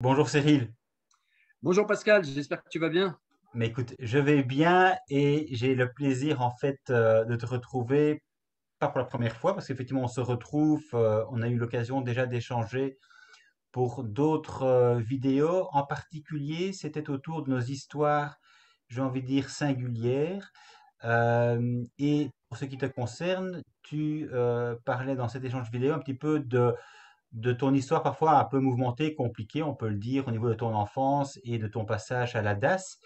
Bonjour Cyril. Bonjour Pascal, j'espère que tu vas bien. Mais écoute, je vais bien et j'ai le plaisir en fait de te retrouver, pas pour la première fois, parce qu'effectivement on se retrouve, on a eu l'occasion déjà d'échanger pour d'autres vidéos. En particulier, c'était autour de nos histoires, j'ai envie de dire singulières. Et pour ce qui te concerne, tu parlais dans cet échange vidéo un petit peu de ton histoire parfois un peu mouvementée, compliquée, on peut le dire, au niveau de ton enfance et de ton passage à la DAS.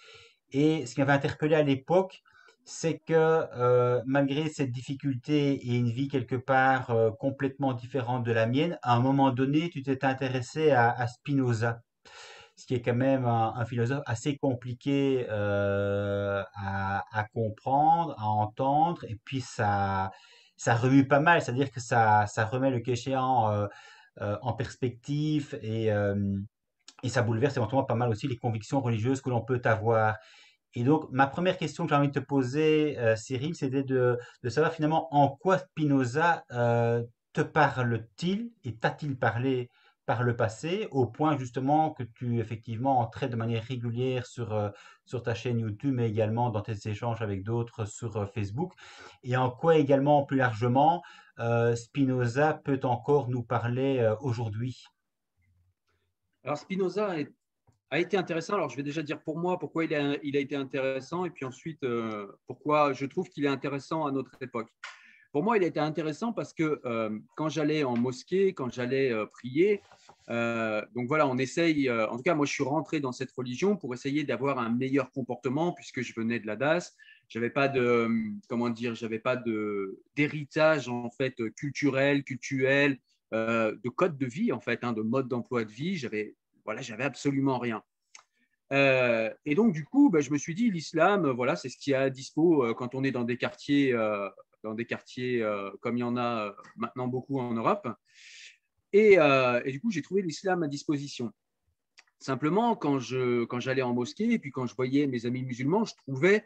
Et ce qui m'avait interpellé à l'époque, c'est que malgré cette difficulté et une vie quelque part complètement différente de la mienne, à un moment donné, tu t'es intéressé à Spinoza, ce qui est quand même un philosophe assez compliqué à comprendre, à entendre, et puis ça remue pas mal, c'est-à-dire que ça remet le cas échéant en perspective et ça bouleverse éventuellement pas mal aussi les convictions religieuses que l'on peut avoir. Et donc, ma première question que j'ai envie de te poser, Cyril, c'était de savoir finalement en quoi Spinoza te parle-t-il et t'a-t-il parlé par le passé, au point justement que tu effectivement en traites de manière régulière sur ta chaîne YouTube, mais également dans tes échanges avec d'autres sur Facebook, et en quoi également plus largement Spinoza peut encore nous parler aujourd'hui. Alors Spinoza a été intéressant. Alors je vais déjà dire pour moi pourquoi il a été intéressant et puis ensuite pourquoi je trouve qu'il est intéressant à notre époque. Pour moi, il a été intéressant parce que quand j'allais en mosquée, quand j'allais prier, donc voilà, on essaye, en tout cas moi je suis rentré dans cette religion pour essayer d'avoir un meilleur comportement puisque je venais de la DAS. J'avais pas de, comment dire, j'avais pas d'héritage en fait culturel, de code de vie en fait, hein, de mode d'emploi de vie. J'avais absolument rien. Et donc, du coup, bah, je me suis dit, l'islam, voilà, c'est ce qu'il y a à dispo quand on est dans des quartiers comme il y en a maintenant beaucoup en Europe. Et du coup, j'ai trouvé l'islam à disposition. Simplement, quand j'allais en mosquée et puis quand je voyais mes amis musulmans, je trouvais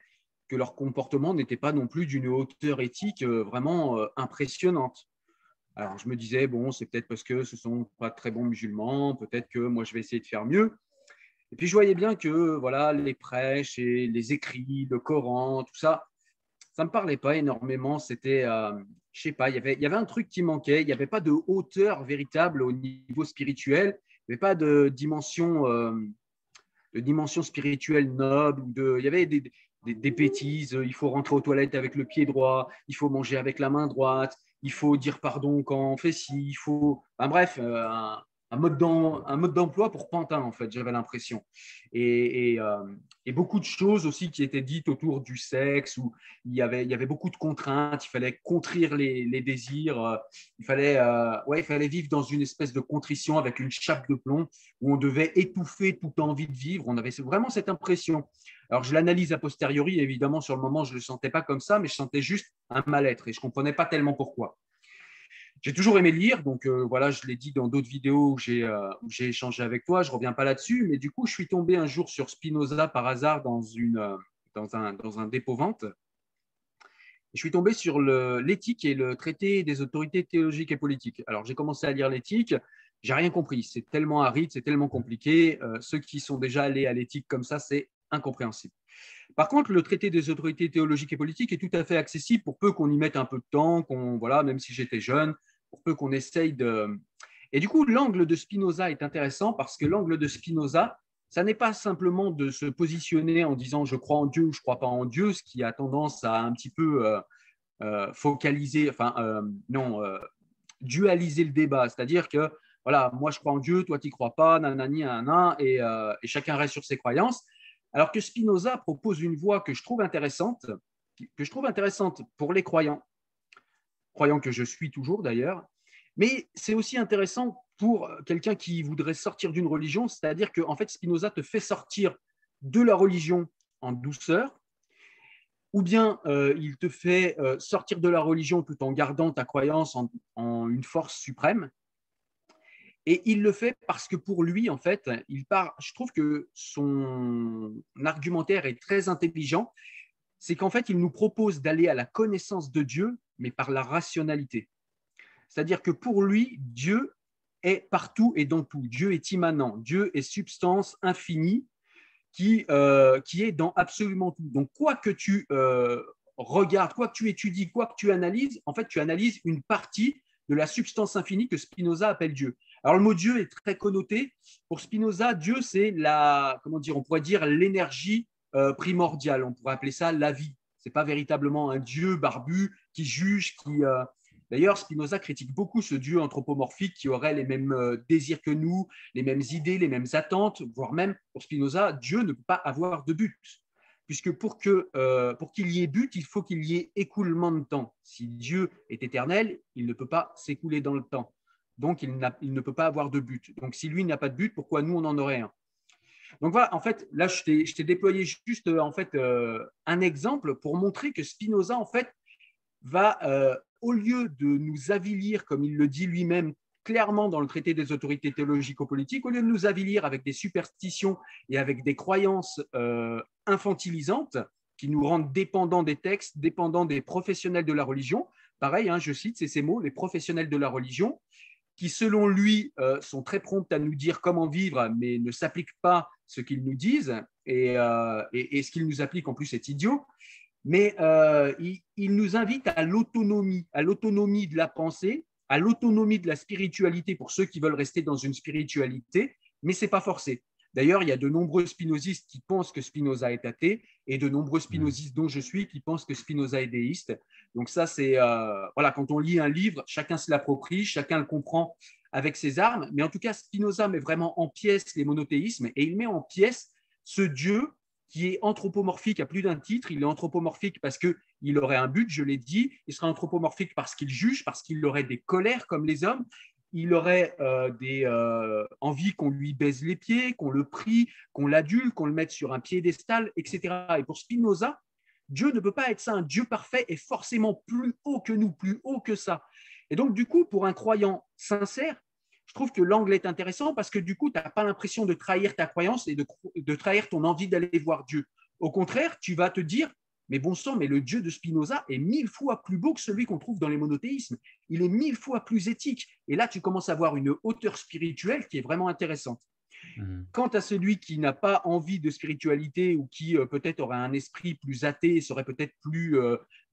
que leur comportement n'était pas non plus d'une hauteur éthique vraiment impressionnante. Alors, je me disais, bon, c'est peut-être parce que ce ne sont pas de très bons musulmans, peut-être que moi, je vais essayer de faire mieux. Et puis je voyais bien que voilà, les prêches et les écrits, le Coran, tout ça, ça ne me parlait pas énormément. C'était, je sais pas, il y avait un truc qui manquait. Il n'y avait pas de hauteur véritable au niveau spirituel. Il n'y avait pas de dimension spirituelle noble. Il y avait des bêtises. Il faut rentrer aux toilettes avec le pied droit. Il faut manger avec la main droite. Il faut dire pardon quand on fait ci. Il faut, enfin, bref, un mode d'emploi pour pantin, en fait, j'avais l'impression. Et, et, euh, et beaucoup de choses aussi qui étaient dites autour du sexe, où il y avait beaucoup de contraintes, il fallait contrir les désirs, il fallait vivre dans une espèce de contrition avec une chape de plomb où on devait étouffer toute envie de vivre. On avait vraiment cette impression. Alors, je l'analyse a posteriori, évidemment, sur le moment, je ne le sentais pas comme ça, mais je sentais juste un mal-être et je ne comprenais pas tellement pourquoi. J'ai toujours aimé lire, donc voilà, je l'ai dit dans d'autres vidéos où j'ai échangé avec toi, je ne reviens pas là-dessus, mais du coup, je suis tombé un jour sur Spinoza par hasard dans un dépôt-vente. Je suis tombé sur l'éthique et le traité des autorités théologiques et politiques. Alors, j'ai commencé à lire l'éthique, j'ai rien compris, c'est tellement aride, c'est tellement compliqué. Ceux qui sont déjà allés à l'éthique comme ça, c'est incompréhensible. Par contre, le traité des autorités théologiques et politiques est tout à fait accessible pour peu qu'on y mette un peu de temps, voilà, même si j'étais jeune, pour peu qu'on essaye de. Et du coup, l'angle de Spinoza est intéressant parce que l'angle de Spinoza, ça n'est pas simplement de se positionner en disant je crois en Dieu ou je ne crois pas en Dieu, ce qui a tendance à un petit peu focaliser, enfin, non, dualiser le débat. C'est-à-dire que, voilà, moi je crois en Dieu, toi tu n'y crois pas, nanani, nanana, et chacun reste sur ses croyances. Alors que Spinoza propose une voie que je trouve intéressante pour les croyants, croyants que je suis toujours d'ailleurs, mais c'est aussi intéressant pour quelqu'un qui voudrait sortir d'une religion, c'est-à-dire que en fait Spinoza te fait sortir de la religion en douceur, ou bien il te fait sortir de la religion tout en gardant ta croyance en une force suprême. Et il le fait parce que pour lui, en fait, je trouve que son argumentaire est très intelligent. C'est qu'en fait, il nous propose d'aller à la connaissance de Dieu, mais par la rationalité. C'est-à-dire que pour lui, Dieu est partout et dans tout. Dieu est immanent. Dieu est substance infinie qui est dans absolument tout. Donc, quoi que tu regardes, quoi que tu étudies, quoi que tu analyses, en fait, tu analyses une partie de la substance infinie que Spinoza appelle Dieu. Alors, le mot Dieu est très connoté. Pour Spinoza, Dieu, c'est comment dire, on pourrait dire l'énergie primordiale. On pourrait appeler ça la vie. Ce n'est pas véritablement un Dieu barbu qui juge, qui. D'ailleurs, Spinoza critique beaucoup ce Dieu anthropomorphique qui aurait les mêmes désirs que nous, les mêmes idées, les mêmes attentes, voire même, pour Spinoza, Dieu ne peut pas avoir de but. Puisque pour qu'il y ait but, il faut qu'il y ait écoulement de temps. Si Dieu est éternel, il ne peut pas s'écouler dans le temps. Donc, il ne peut pas avoir de but. Donc, si lui n'a pas de but, pourquoi nous, on en aurait un? Donc voilà, en fait, là, je t'ai déployé juste un exemple pour montrer que Spinoza, en fait, va, au lieu de nous avilir, comme il le dit lui-même clairement dans le traité des autorités théologico-politiques, au lieu de nous avilir avec des superstitions et avec des croyances infantilisantes qui nous rendent dépendants des textes, dépendants des professionnels de la religion, pareil, je cite, c'est ces mots, les professionnels de la religion, qui selon lui sont très prompts à nous dire comment vivre, mais ne s'appliquent pas ce qu'ils nous disent, et ce qu'ils nous appliquent en plus est idiot. Mais il nous invite à l'autonomie de la pensée, à l'autonomie de la spiritualité pour ceux qui veulent rester dans une spiritualité, mais ce n'est pas forcé. D'ailleurs, il y a de nombreux spinozistes qui pensent que Spinoza est athée et de nombreux spinozistes dont je suis qui pensent que Spinoza est déiste. Donc ça, c'est voilà, quand on lit un livre, chacun se l'approprie, chacun le comprend avec ses armes. Mais en tout cas, Spinoza met vraiment en pièces les monothéismes et il met en pièces ce Dieu qui est anthropomorphique à plus d'un titre. Il est anthropomorphique parce qu'il aurait un but, je l'ai dit. Il serait anthropomorphique parce qu'il juge, parce qu'il aurait des colères comme les hommes. Il aurait des envies qu'on lui baise les pieds, qu'on le prie, qu'on l'adule, qu'on le mette sur un piédestal, etc. Et pour Spinoza, Dieu ne peut pas être ça. Un Dieu parfait est forcément plus haut que nous, plus haut que ça. Et donc, du coup, pour un croyant sincère, je trouve que l'angle est intéressant parce que du coup, tu n'as pas l'impression de trahir ta croyance et de trahir ton envie d'aller voir Dieu. Au contraire, tu vas te dire, mais bon sang, mais le Dieu de Spinoza est 1000 fois plus beau que celui qu'on trouve dans les monothéismes. Il est 1000 fois plus éthique. Et là, tu commences à avoir une hauteur spirituelle qui est vraiment intéressante. Quant à celui qui n'a pas envie de spiritualité ou qui peut-être aurait un esprit plus athée et serait peut-être plus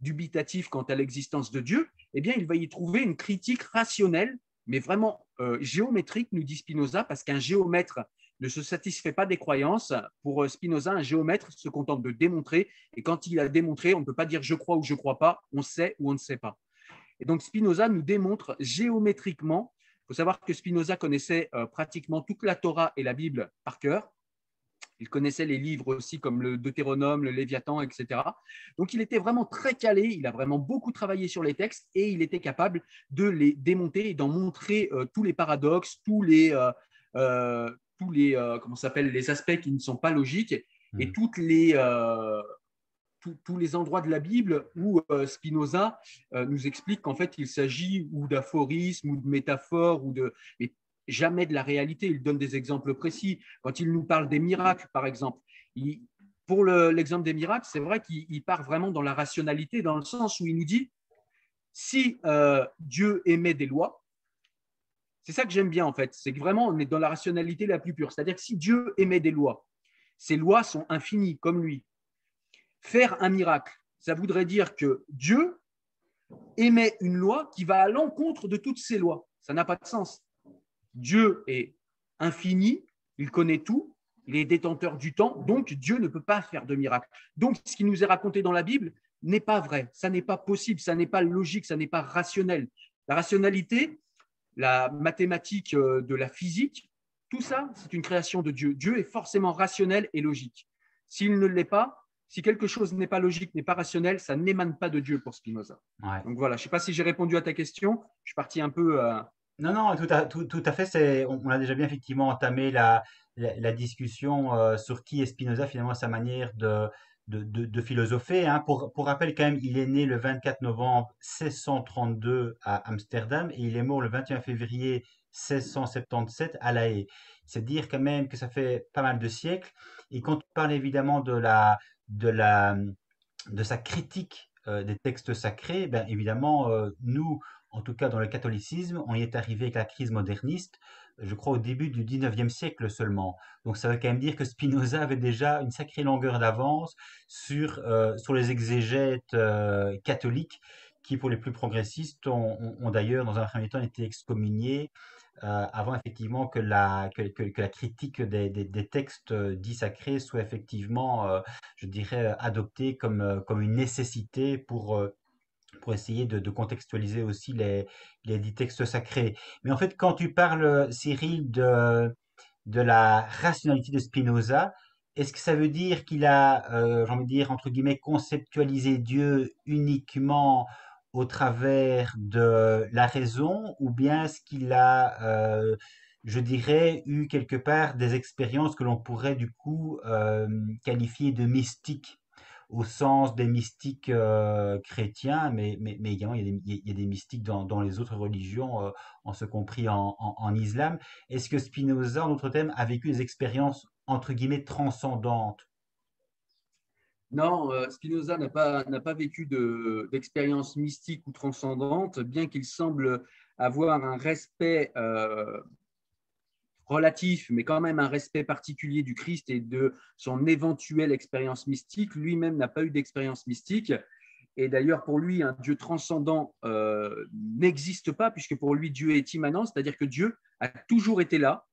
dubitatif quant à l'existence de Dieu, eh bien, il va y trouver une critique rationnelle, mais vraiment géométrique, nous dit Spinoza, parce qu'un géomètre ne se satisfait pas des croyances. Pour Spinoza, un géomètre se contente de démontrer, et quand il a démontré, on ne peut pas dire je crois ou je ne crois pas, on sait ou on ne sait pas. Et donc Spinoza nous démontre géométriquement. Il faut savoir que Spinoza connaissait pratiquement toute la Torah et la Bible par cœur. Il connaissait les livres aussi comme le Deutéronome, le Léviathan, etc. Donc il était vraiment très calé, il a vraiment beaucoup travaillé sur les textes et il était capable de les démonter et d'en montrer tous les paradoxes, comment s'appelle, les aspects qui ne sont pas logiques et tous les endroits de la Bible où Spinoza nous explique qu'en fait, il s'agit ou d'aphorismes ou de métaphores, mais jamais de la réalité. Il donne des exemples précis. Quand il nous parle des miracles, par exemple, pour l'exemple des miracles, c'est vrai qu'il part vraiment dans la rationalité, dans le sens où il nous dit, si Dieu émet des lois, c'est ça que j'aime bien en fait, c'est que vraiment on est dans la rationalité la plus pure. C'est-à-dire que si Dieu émet des lois, ces lois sont infinies comme lui. Faire un miracle, ça voudrait dire que Dieu émet une loi qui va à l'encontre de toutes ces lois. Ça n'a pas de sens. Dieu est infini, il connaît tout, il est détenteur du temps, donc Dieu ne peut pas faire de miracle. Donc ce qui nous est raconté dans la Bible n'est pas vrai, ça n'est pas possible, ça n'est pas logique, ça n'est pas rationnel. La rationalité, la mathématique de la physique, tout ça, c'est une création de Dieu. Dieu est forcément rationnel et logique. S'il ne l'est pas, si quelque chose n'est pas logique, n'est pas rationnel, ça n'émane pas de Dieu pour Spinoza. Ouais. Donc voilà, je ne sais pas si j'ai répondu à ta question. Je suis parti un peu. Non, non, tout à fait. On a déjà bien effectivement entamé la discussion sur qui est Spinoza, finalement, sa manière de philosopher, hein. Pour rappel, quand même, il est né le 24 novembre 1632 à Amsterdam et il est mort le 21 février 1677 à La Haye. C'est dire quand même que ça fait pas mal de siècles. Et quand on parle évidemment de la, de sa critique des textes sacrés, ben évidemment, nous, en tout cas dans le catholicisme, on y est arrivé avec la crise moderniste, je crois au début du 19e siècle seulement. Donc ça veut quand même dire que Spinoza avait déjà une sacrée longueur d'avance sur les exégètes catholiques qui, pour les plus progressistes, ont d'ailleurs, dans un premier temps, été excommuniés avant effectivement que la critique des textes dits sacrés soit effectivement, je dirais, adoptée comme une nécessité pour essayer de contextualiser aussi les dits textes sacrés. Mais en fait, quand tu parles, Cyril, de la rationalité de Spinoza, est-ce que ça veut dire qu'il a, j'ai envie de dire, entre guillemets, conceptualisé Dieu uniquement au travers de la raison, ou bien est-ce qu'il a, je dirais, eu quelque part des expériences que l'on pourrait du coup qualifier de mystiques au sens des mystiques chrétiens, mais également il y a des mystiques dans les autres religions, en ce compris en islam. Est-ce que Spinoza, en d'autres termes, a vécu des expériences entre guillemets transcendantes? Non, Spinoza n'a pas vécu d'expérience mystique ou transcendante, bien qu'il semble avoir un respect relatif, mais quand même un respect particulier du Christ et de son éventuelle expérience mystique. Lui-même n'a pas eu d'expérience mystique. Et d'ailleurs, pour lui, un Dieu transcendant n'existe pas, puisque pour lui, Dieu est immanent, c'est-à-dire que Dieu a toujours été là,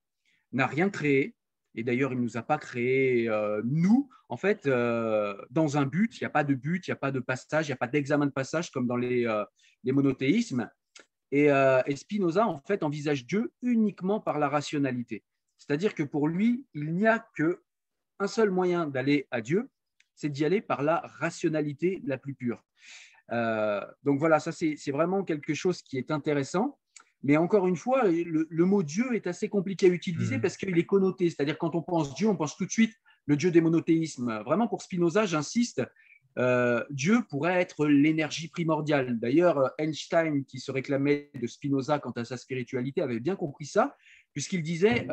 n'a rien créé. Et d'ailleurs, il ne nous a pas créé, nous, en fait, dans un but. Il n'y a pas de but, il n'y a pas de passage, il n'y a pas d'examen de passage comme dans les monothéismes. Et Spinoza, en fait, envisage Dieu uniquement par la rationalité. C'est-à-dire que pour lui, il n'y a qu'un seul moyen d'aller à Dieu, c'est d'y aller par la rationalité la plus pure. Donc voilà, ça c'est vraiment quelque chose qui est intéressant. Mais encore une fois, le mot Dieu est assez compliqué à utiliser Hmm. parce qu'il est connoté. C'est-à-dire quand on pense Dieu, on pense tout de suite le Dieu des monothéismes. Vraiment, pour Spinoza, j'insiste, Dieu pourrait être l'énergie primordiale. D'ailleurs, Einstein, qui se réclamait de Spinoza quant à sa spiritualité, avait bien compris ça, puisqu'il disait,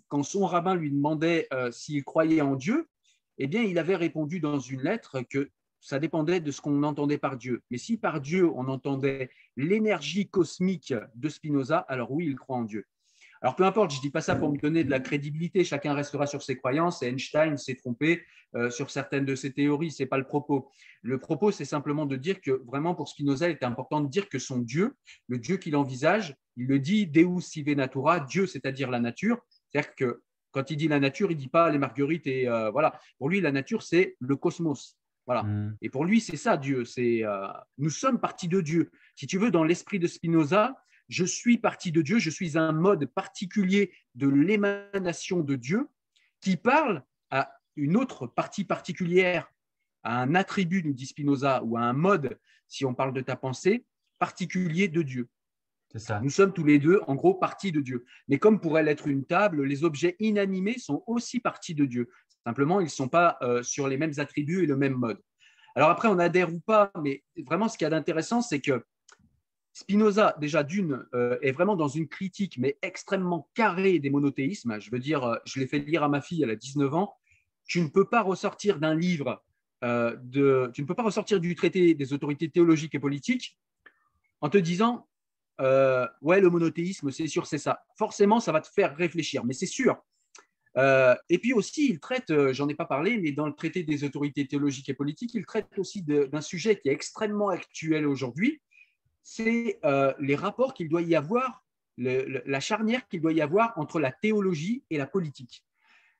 quand son rabbin lui demandait s'il croyait en Dieu, eh bien, il avait répondu dans une lettre que ça dépendait de ce qu'on entendait par Dieu. Mais si par Dieu, on entendait l'énergie cosmique de Spinoza, alors oui, il croit en Dieu. Alors peu importe, je ne dis pas ça pour me donner de la crédibilité, chacun restera sur ses croyances, et Einstein s'est trompé sur certaines de ses théories, ce n'est pas le propos. Le propos, c'est simplement de dire que vraiment pour Spinoza, il était important de dire que son Dieu, le Dieu qu'il envisage, il le dit Deus sive natura, Dieu, c'est-à-dire la nature, c'est-à-dire que quand il dit la nature, il ne dit pas les marguerites et voilà. Pour lui, la nature, c'est le cosmos. Voilà. Hmm. Et pour lui, c'est ça, Dieu. Nous sommes partis de Dieu. Si tu veux, dans l'esprit de Spinoza, je suis parti de Dieu, je suis un mode particulier de l'émanation de Dieu qui parle à une autre partie particulière, à un attribut, nous dit Spinoza, ou à un mode, si on parle de ta pensée, particulier de Dieu. C'est ça. Nous sommes tous les deux, en gros, partie de Dieu. Mais comme pourrait l'être une table, les objets inanimés sont aussi partie de Dieu. Simplement, ils ne sont pas sur les mêmes attributs et le même mode. Alors après, on adhère ou pas, mais vraiment, ce qu'il y a d'intéressant, c'est que Spinoza, déjà d'une, est vraiment dans une critique, mais extrêmement carrée des monothéismes. Je veux dire, je l'ai fait lire à ma fille, elle a 19 ans. Tu ne peux pas ressortir d'un livre, tu ne peux pas ressortir du traité des autorités théologiques et politiques en te disant, ouais, le monothéisme, c'est sûr, c'est ça. Forcément, ça va te faire réfléchir, mais c'est sûr. Et puis aussi, il traite, j'en ai pas parlé, mais dans le traité des autorités théologiques et politiques, il traite aussi d'un sujet qui est extrêmement actuel aujourd'hui, c'est les rapports qu'il doit y avoir, la charnière qu'il doit y avoir entre la théologie et la politique.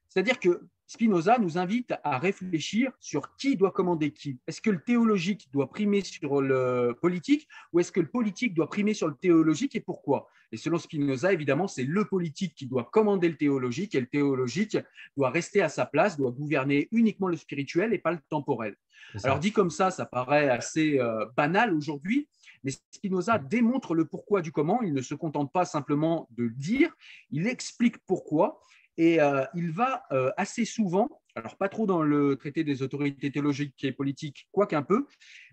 C'est-à-dire que Spinoza nous invite à réfléchir sur qui doit commander qui. Est-ce que le théologique doit primer sur le politique ou est-ce que le politique doit primer sur le théologique et pourquoi? Et selon Spinoza, évidemment, c'est le politique qui doit commander le théologique et le théologique doit rester à sa place, doit gouverner uniquement le spirituel et pas le temporel. C'est Alors ça. dit comme ça paraît assez banal aujourd'hui, mais Spinoza démontre le pourquoi du comment. Il ne se contente pas simplement de le dire, il explique pourquoi. Et il va assez souvent, alors pas trop dans le traité des autorités théologiques et politiques, quoique un peu,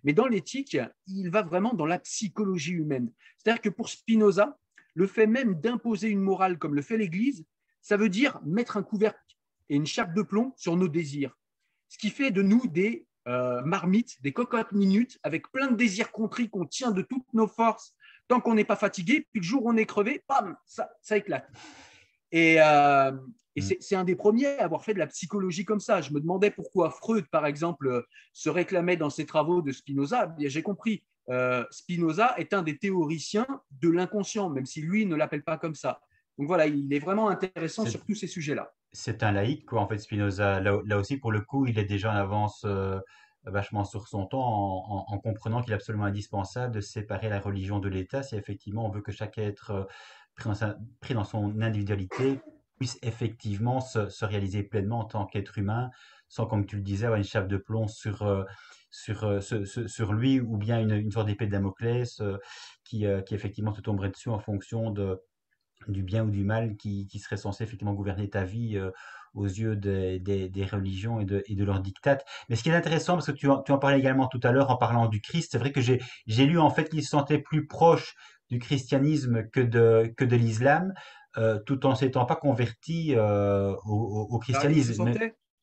mais dans l'éthique, il va vraiment dans la psychologie humaine. C'est-à-dire que pour Spinoza, le fait même d'imposer une morale comme le fait l'Église, ça veut dire mettre un couvercle et une chape de plomb sur nos désirs. Ce qui fait de nous des marmites, des cocottes minutes, avec plein de désirs contris qu'on tient de toutes nos forces Tant qu'on n'est pas fatigué, puis le jour où on est crevé, bam, ça éclate. Et c'est un des premiers à avoir fait de la psychologie comme ça. Je me demandais pourquoi Freud, par exemple, se réclamait dans ses travaux de Spinoza. Bien, j'ai compris. Spinoza est un des théoriciens de l'inconscient, même si lui ne l'appelle pas comme ça. Donc voilà, il est vraiment intéressant C'est sur tous ces sujets-là. c'est un laïc, quoi, en fait, Spinoza. Là aussi, pour le coup, il est déjà en avance vachement sur son temps en comprenant qu'il est absolument indispensable de séparer la religion de l'État si effectivement on veut que chaque être pris dans son individualité puisse effectivement se réaliser pleinement en tant qu'être humain, sans, comme tu le disais, avoir une chape de plomb sur lui ou bien une sorte d'épée de Damoclès qui effectivement te tomberait dessus en fonction du bien ou du mal qui serait censé effectivement gouverner ta vie aux yeux des religions et de leurs dictates. Mais ce qui est intéressant, parce que tu en parlais également tout à l'heure en parlant du Christ, c'est vrai que j'ai lu en fait qu'il se sentait plus proche du christianisme que de l'islam, tout en s'étant pas converti au Alors, il se christianisme.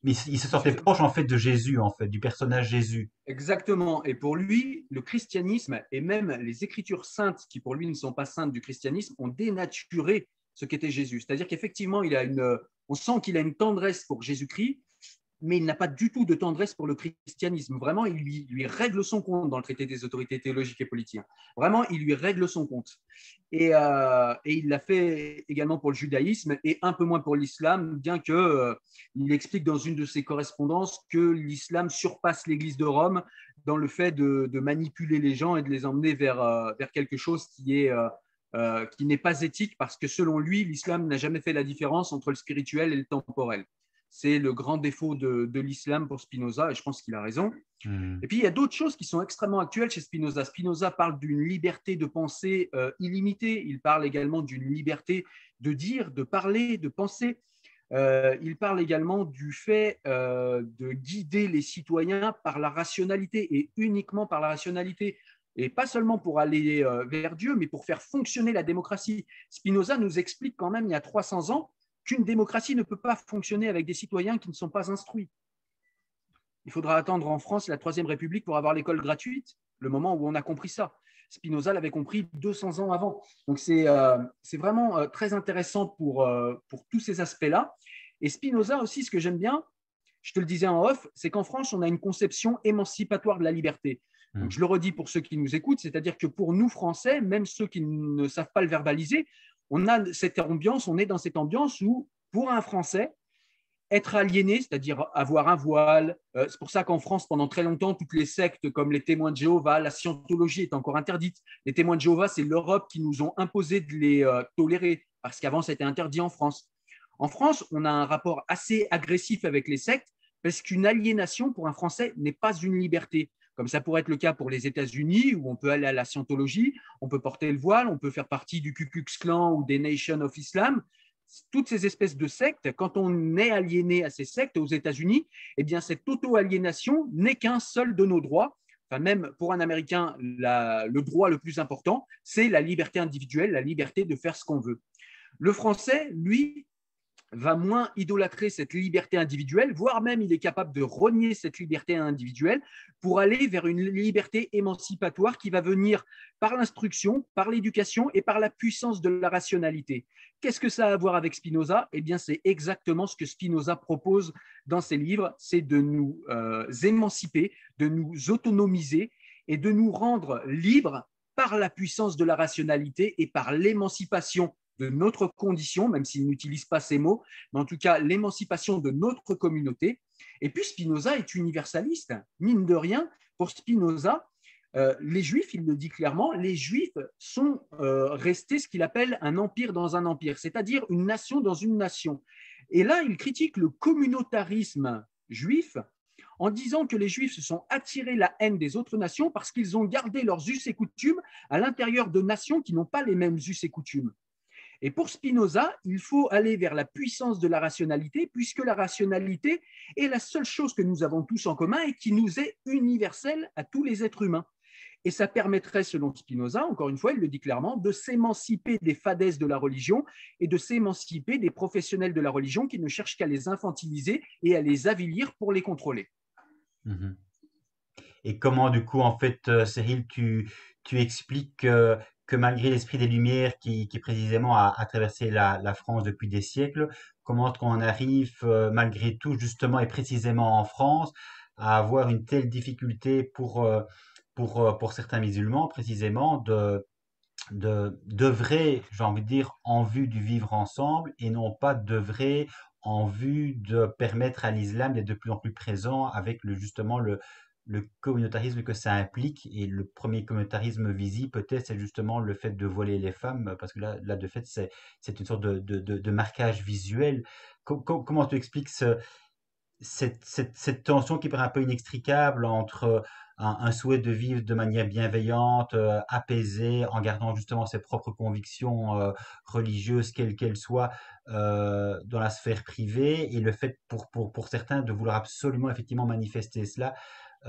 Mais il se il sentait se, proche en fait de Jésus, en fait, du personnage Jésus. Exactement. Et pour lui, le christianisme et même les écritures saintes, qui pour lui ne sont pas saintes du christianisme, ont dénaturé ce qu'était Jésus. C'est-à-dire qu'effectivement, on sent qu'il a une tendresse pour Jésus-Christ, mais il n'a pas du tout de tendresse pour le christianisme. Vraiment, il lui règle son compte dans le traité des autorités théologiques et politiques. Vraiment, il lui règle son compte. Et il l'a fait également pour le judaïsme et un peu moins pour l'islam, bien que il explique dans une de ses correspondances que l'islam surpasse l'Église de Rome dans le fait de manipuler les gens et de les emmener vers quelque chose qui n'est pas éthique, parce que selon lui, l'islam n'a jamais fait la différence entre le spirituel et le temporel. C'est le grand défaut de l'islam pour Spinoza, et je pense qu'il a raison. Mhm. Et puis, il y a d'autres choses qui sont extrêmement actuelles chez Spinoza. Spinoza parle d'une liberté de pensée illimitée. Il parle également d'une liberté de dire, de parler, de penser. Il parle également du fait de guider les citoyens par la rationalité et uniquement par la rationalité. Et pas seulement pour aller vers Dieu, mais pour faire fonctionner la démocratie. Spinoza nous explique quand même il y a 300 ans qu'une démocratie ne peut pas fonctionner avec des citoyens qui ne sont pas instruits. Il faudra attendre en France la Troisième République pour avoir l'école gratuite, le moment où on a compris ça. Spinoza l'avait compris 200 ans avant. Donc c'est vraiment très intéressant pour tous ces aspects-là. Et Spinoza aussi, ce que j'aime bien, je te le disais en off, c'est qu'en France, on a une conception émancipatoire de la liberté. Donc, Mhm. je le redis pour ceux qui nous écoutent, c'est-à-dire que pour nous, Français, même ceux qui ne savent pas le verbaliser, on a cette ambiance, on est dans cette ambiance où, pour un Français, être aliéné, c'est-à-dire avoir un voile. C'est pour ça qu'en France, pendant très longtemps, toutes les sectes comme les témoins de Jéhovah, la scientologie est encore interdite. Les témoins de Jéhovah, c'est l'Europe qui nous ont imposé de les tolérer, parce qu'avant, c'était interdit en France. En France, on a un rapport assez agressif avec les sectes, parce qu'une aliénation pour un Français n'est pas une liberté. Comme ça pourrait être le cas pour les États-Unis, où on peut aller à la scientologie, on peut porter le voile, on peut faire partie du Ku Klux Klan ou des Nation of Islam. Toutes ces espèces de sectes, quand on est aliéné à ces sectes aux États-Unis, eh bien cette auto-aliénation n'est qu'un seul de nos droits. Enfin, même pour un Américain, le droit le plus important, c'est la liberté individuelle, la liberté de faire ce qu'on veut. Le Français, lui, va moins idolâtrer cette liberté individuelle, voire même il est capable de renier cette liberté individuelle pour aller vers une liberté émancipatoire qui va venir par l'instruction, par l'éducation et par la puissance de la rationalité. Qu'est-ce que ça a à voir avec Spinoza? Eh bien, c'est exactement ce que Spinoza propose dans ses livres, c'est de nous émanciper, de nous autonomiser et de nous rendre libres par la puissance de la rationalité et par l'émancipation de notre condition, même s'il n'utilise pas ces mots, mais en tout cas l'émancipation de notre communauté. Et puis Spinoza est universaliste, mine de rien. Pour Spinoza, les Juifs, il le dit clairement, les Juifs sont restés ce qu'il appelle un empire dans un empire, c'est-à-dire une nation dans une nation. Et là, il critique le communautarisme juif en disant que les Juifs se sont attirés la haine des autres nations parce qu'ils ont gardé leurs us et coutumes à l'intérieur de nations qui n'ont pas les mêmes us et coutumes. Et pour Spinoza, il faut aller vers la puissance de la rationalité, puisque la rationalité est la seule chose que nous avons tous en commun et qui nous est universelle à tous les êtres humains. Et ça permettrait, selon Spinoza, encore une fois, il le dit clairement, de s'émanciper des fadaises de la religion et de s'émanciper des professionnels de la religion qui ne cherchent qu'à les infantiliser et à les avilir pour les contrôler. Mhm. Et comment, du coup, en fait, Cyril, tu expliques que malgré l'esprit des Lumières qui précisément a traversé la France depuis des siècles, comment est-ce qu'on arrive malgré tout justement et précisément en France à avoir une telle difficulté pour certains musulmans précisément d'œuvrer, j'ai envie de dire, en vue du vivre ensemble et non pas d'œuvrer en vue de permettre à l'islam d'être de plus en plus présent avec justement le communautarisme que ça implique. Et le premier communautarisme visible, peut-être, c'est justement le fait de voiler les femmes, parce que là de fait, c'est une sorte de marquage visuel. Comment tu expliques cette tension qui paraît un peu inextricable entre un souhait de vivre de manière bienveillante, apaisée, en gardant justement ses propres convictions religieuses, quelles qu'elles soient, dans la sphère privée, et le fait pour certains de vouloir absolument effectivement manifester cela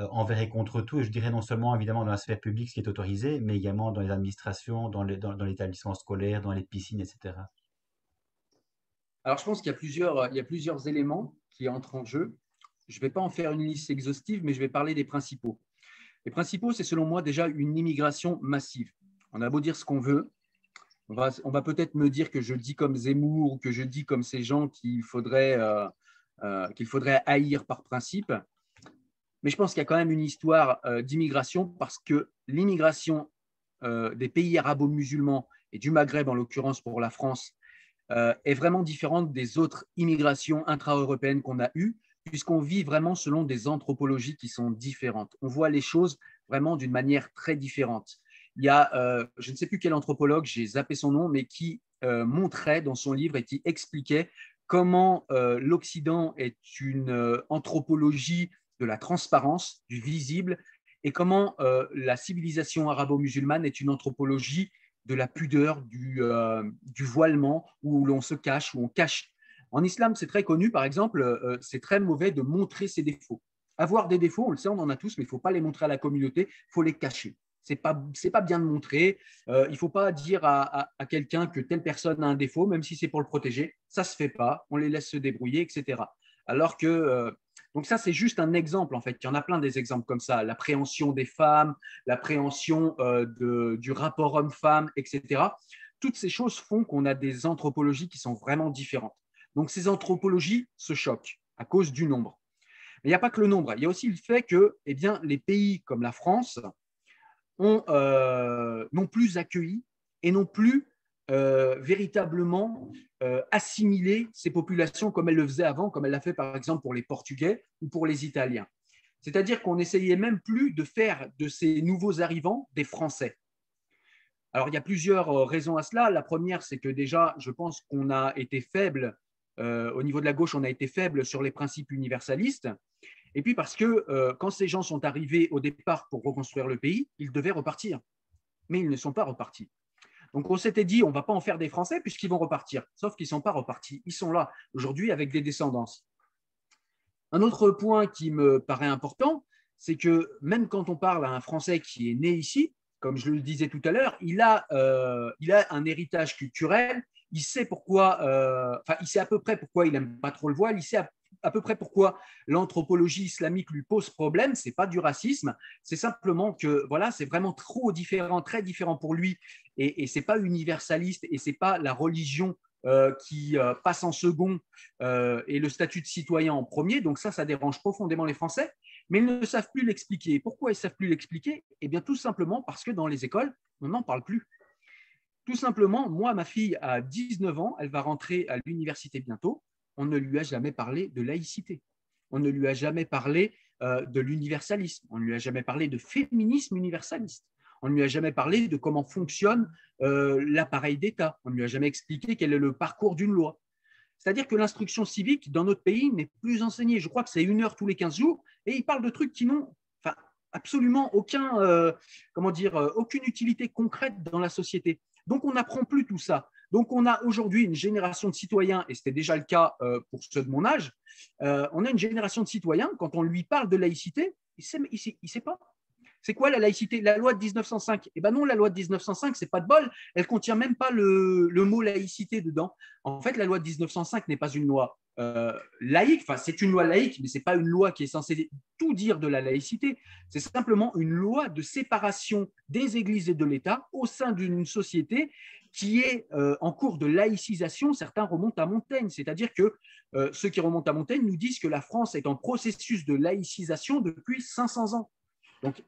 envers et contre tout, et je dirais non seulement évidemment dans la sphère publique, ce qui est autorisé, mais également dans les administrations, dans l'établissement scolaire, dans les piscines, etc. Alors, je pense qu'il y a plusieurs éléments qui entrent en jeu. Je ne vais pas en faire une liste exhaustive, mais je vais parler des principaux. Les principaux, c'est selon moi déjà une immigration massive. On a beau dire ce qu'on veut, on va peut-être me dire que je dis comme Zemmour ou que je dis comme ces gens qu'il faudrait haïr par principe. Mais je pense qu'il y a quand même une histoire d'immigration parce que l'immigration des pays arabo-musulmans et du Maghreb, en l'occurrence pour la France, est vraiment différente des autres immigrations intra-européennes qu'on a eues, puisqu'on vit vraiment selon des anthropologies qui sont différentes. On voit les choses vraiment d'une manière très différente. Il y a, je ne sais plus quel anthropologue, j'ai zappé son nom, mais qui montrait dans son livre et qui expliquait comment l'Occident est une anthropologie de la transparence, du visible, et comment la civilisation arabo-musulmane est une anthropologie de la pudeur, du voilement, où l'on se cache, où on cache. En islam, c'est très connu, par exemple, c'est très mauvais de montrer ses défauts. Avoir des défauts, on le sait, on en a tous, mais il ne faut pas les montrer à la communauté, il faut les cacher. C'est pas bien de montrer. Il ne faut pas dire à quelqu'un que telle personne a un défaut, même si c'est pour le protéger. Ça ne se fait pas. On les laisse se débrouiller, etc. Alors que donc ça, c'est juste un exemple, en fait. Il y en a plein des exemples comme ça. L'appréhension des femmes, l'appréhension du rapport homme-femme, etc. Toutes ces choses font qu'on a des anthropologies qui sont vraiment différentes. Donc ces anthropologies se choquent à cause du nombre. Mais il n'y a pas que le nombre. Il y a aussi le fait que eh bien, les pays comme la France n'ont plus accueilli et n'ont plus véritablement assimiler ces populations comme elle le faisait avant, comme elle l'a fait par exemple pour les Portugais ou pour les Italiens. C'est-à-dire qu'on n'essayait même plus de faire de ces nouveaux arrivants des Français. Alors, il y a plusieurs raisons à cela. La première, c'est que déjà, je pense qu'on a été faible, au niveau de la gauche, on a été faible sur les principes universalistes. Et puis parce que quand ces gens sont arrivés au départ pour reconstruire le pays, ils devaient repartir. Mais ils ne sont pas repartis. Donc, on s'était dit, on ne va pas en faire des Français puisqu'ils vont repartir. Sauf qu'ils ne sont pas repartis. Ils sont là aujourd'hui avec des descendances. Un autre point qui me paraît important, c'est que même quand on parle à un Français qui est né ici, comme je le disais tout à l'heure, il a un héritage culturel. Il sait pourquoi, il sait à peu près pourquoi il n'aime pas trop le voile. Il sait à peu près pourquoi l'anthropologie islamique lui pose problème. C'est pas du racisme, c'est simplement que voilà, c'est vraiment trop différent, très différent pour lui, et c'est pas universaliste, et c'est pas la religion qui passe en second et le statut de citoyen en premier. Donc ça dérange profondément les Français, mais ils ne savent plus l'expliquer. Pourquoi ils ne savent plus l'expliquer? Eh bien, tout simplement parce que dans les écoles, on n'en parle plus. Tout simplement, moi, ma fille a 19 ans, elle va rentrer à l'université bientôt. On ne lui a jamais parlé de laïcité. On ne lui a jamais parlé de l'universalisme. On ne lui a jamais parlé de féminisme universaliste. On ne lui a jamais parlé de comment fonctionne l'appareil d'État. On ne lui a jamais expliqué quel est le parcours d'une loi. C'est-à-dire que l'instruction civique dans notre pays n'est plus enseignée. Je crois que c'est 1 heure tous les 15 jours et il parle de trucs qui n'ont absolument aucune utilité concrète dans la société. Donc, on n'apprend plus tout ça. Donc, on a aujourd'hui une génération de citoyens, et c'était déjà le cas pour ceux de mon âge, on a une génération de citoyens, quand on lui parle de laïcité, il ne sait pas. C'est quoi la laïcité? La loi de 1905. Eh bien non, la loi de 1905, c'est pas de bol. Elle contient même pas le mot laïcité dedans. En fait, la loi de 1905 n'est pas une loi laïque. Enfin, c'est une loi laïque, mais c'est pas une loi qui est censée tout dire de la laïcité. C'est simplement une loi de séparation des églises et de l'État au sein d'une société qui est en cours de laïcisation. Certains remontent à Montaigne, c'est-à-dire que ceux qui remontent à Montaigne nous disent que la France est en processus de laïcisation depuis 500 ans. Donc,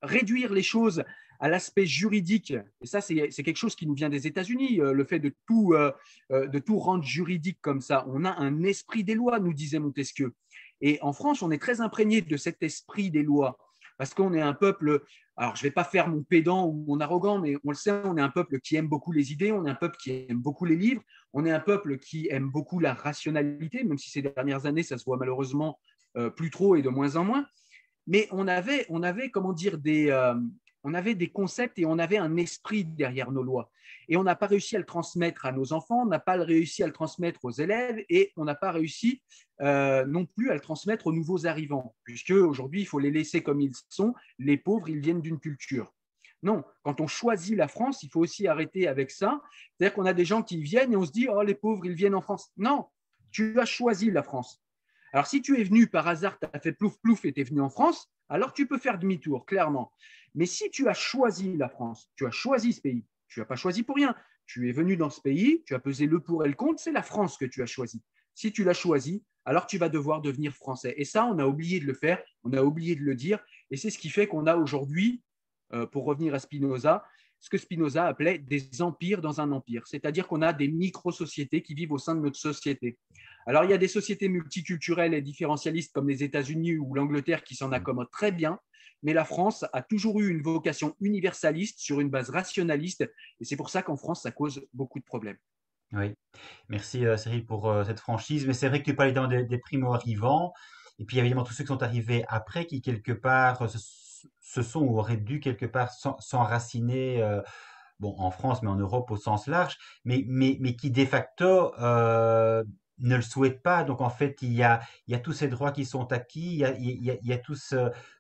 réduire les choses à l'aspect juridique, et ça, c'est quelque chose qui nous vient des États-Unis, le fait de tout rendre juridique comme ça. On a un esprit des lois, nous disait Montesquieu. Et en France, on est très imprégné de cet esprit des lois, parce qu'on est un peuple, alors je ne vais pas faire mon pédant ou mon arrogant, mais on le sait, on est un peuple qui aime beaucoup les idées, on est un peuple qui aime beaucoup les livres, on est un peuple qui aime beaucoup la rationalité, même si ces dernières années, ça se voit malheureusement plus trop et de moins en moins. Mais comment dire, on avait des concepts et on avait un esprit derrière nos lois. Et on n'a pas réussi à le transmettre à nos enfants, on n'a pas réussi à le transmettre aux élèves et on n'a pas réussi non plus à le transmettre aux nouveaux arrivants, puisque aujourd'hui, il faut les laisser comme ils sont. Les pauvres, ils viennent d'une culture. Non, quand on choisit la France, il faut aussi arrêter avec ça. C'est-à-dire qu'on a des gens qui viennent et on se dit « Oh, les pauvres, ils viennent en France ». Non, tu as choisi la France. Alors, si tu es venu par hasard, tu as fait plouf plouf et tu es venu en France, alors tu peux faire demi-tour, clairement. Mais si tu as choisi la France, tu as choisi ce pays, tu n'as pas choisi pour rien. Tu es venu dans ce pays, tu as pesé le pour et le contre, c'est la France que tu as choisi. Si tu l'as choisi, alors tu vas devoir devenir français. Et ça, on a oublié de le faire, on a oublié de le dire. Et c'est ce qui fait qu'on a aujourd'hui, pour revenir à Spinoza, ce que Spinoza appelait des empires dans un empire. C'est-à-dire qu'on a des micro-sociétés qui vivent au sein de notre société. Alors, il y a des sociétés multiculturelles et différentialistes comme les États-Unis ou l'Angleterre qui s'en accommodent très bien, mais la France a toujours eu une vocation universaliste sur une base rationaliste, et c'est pour ça qu'en France, ça cause beaucoup de problèmes. Oui, merci Cyril pour cette franchise. Mais c'est vrai que tu parlais des primo-arrivants, et puis il y a évidemment tous ceux qui sont arrivés après, qui quelque part se sont ou auraient dû quelque part s'enraciner, bon, en France, mais en Europe au sens large, mais qui de facto ne le souhaitent pas. Donc en fait, il y a tous ces droits qui sont acquis, il y a tous,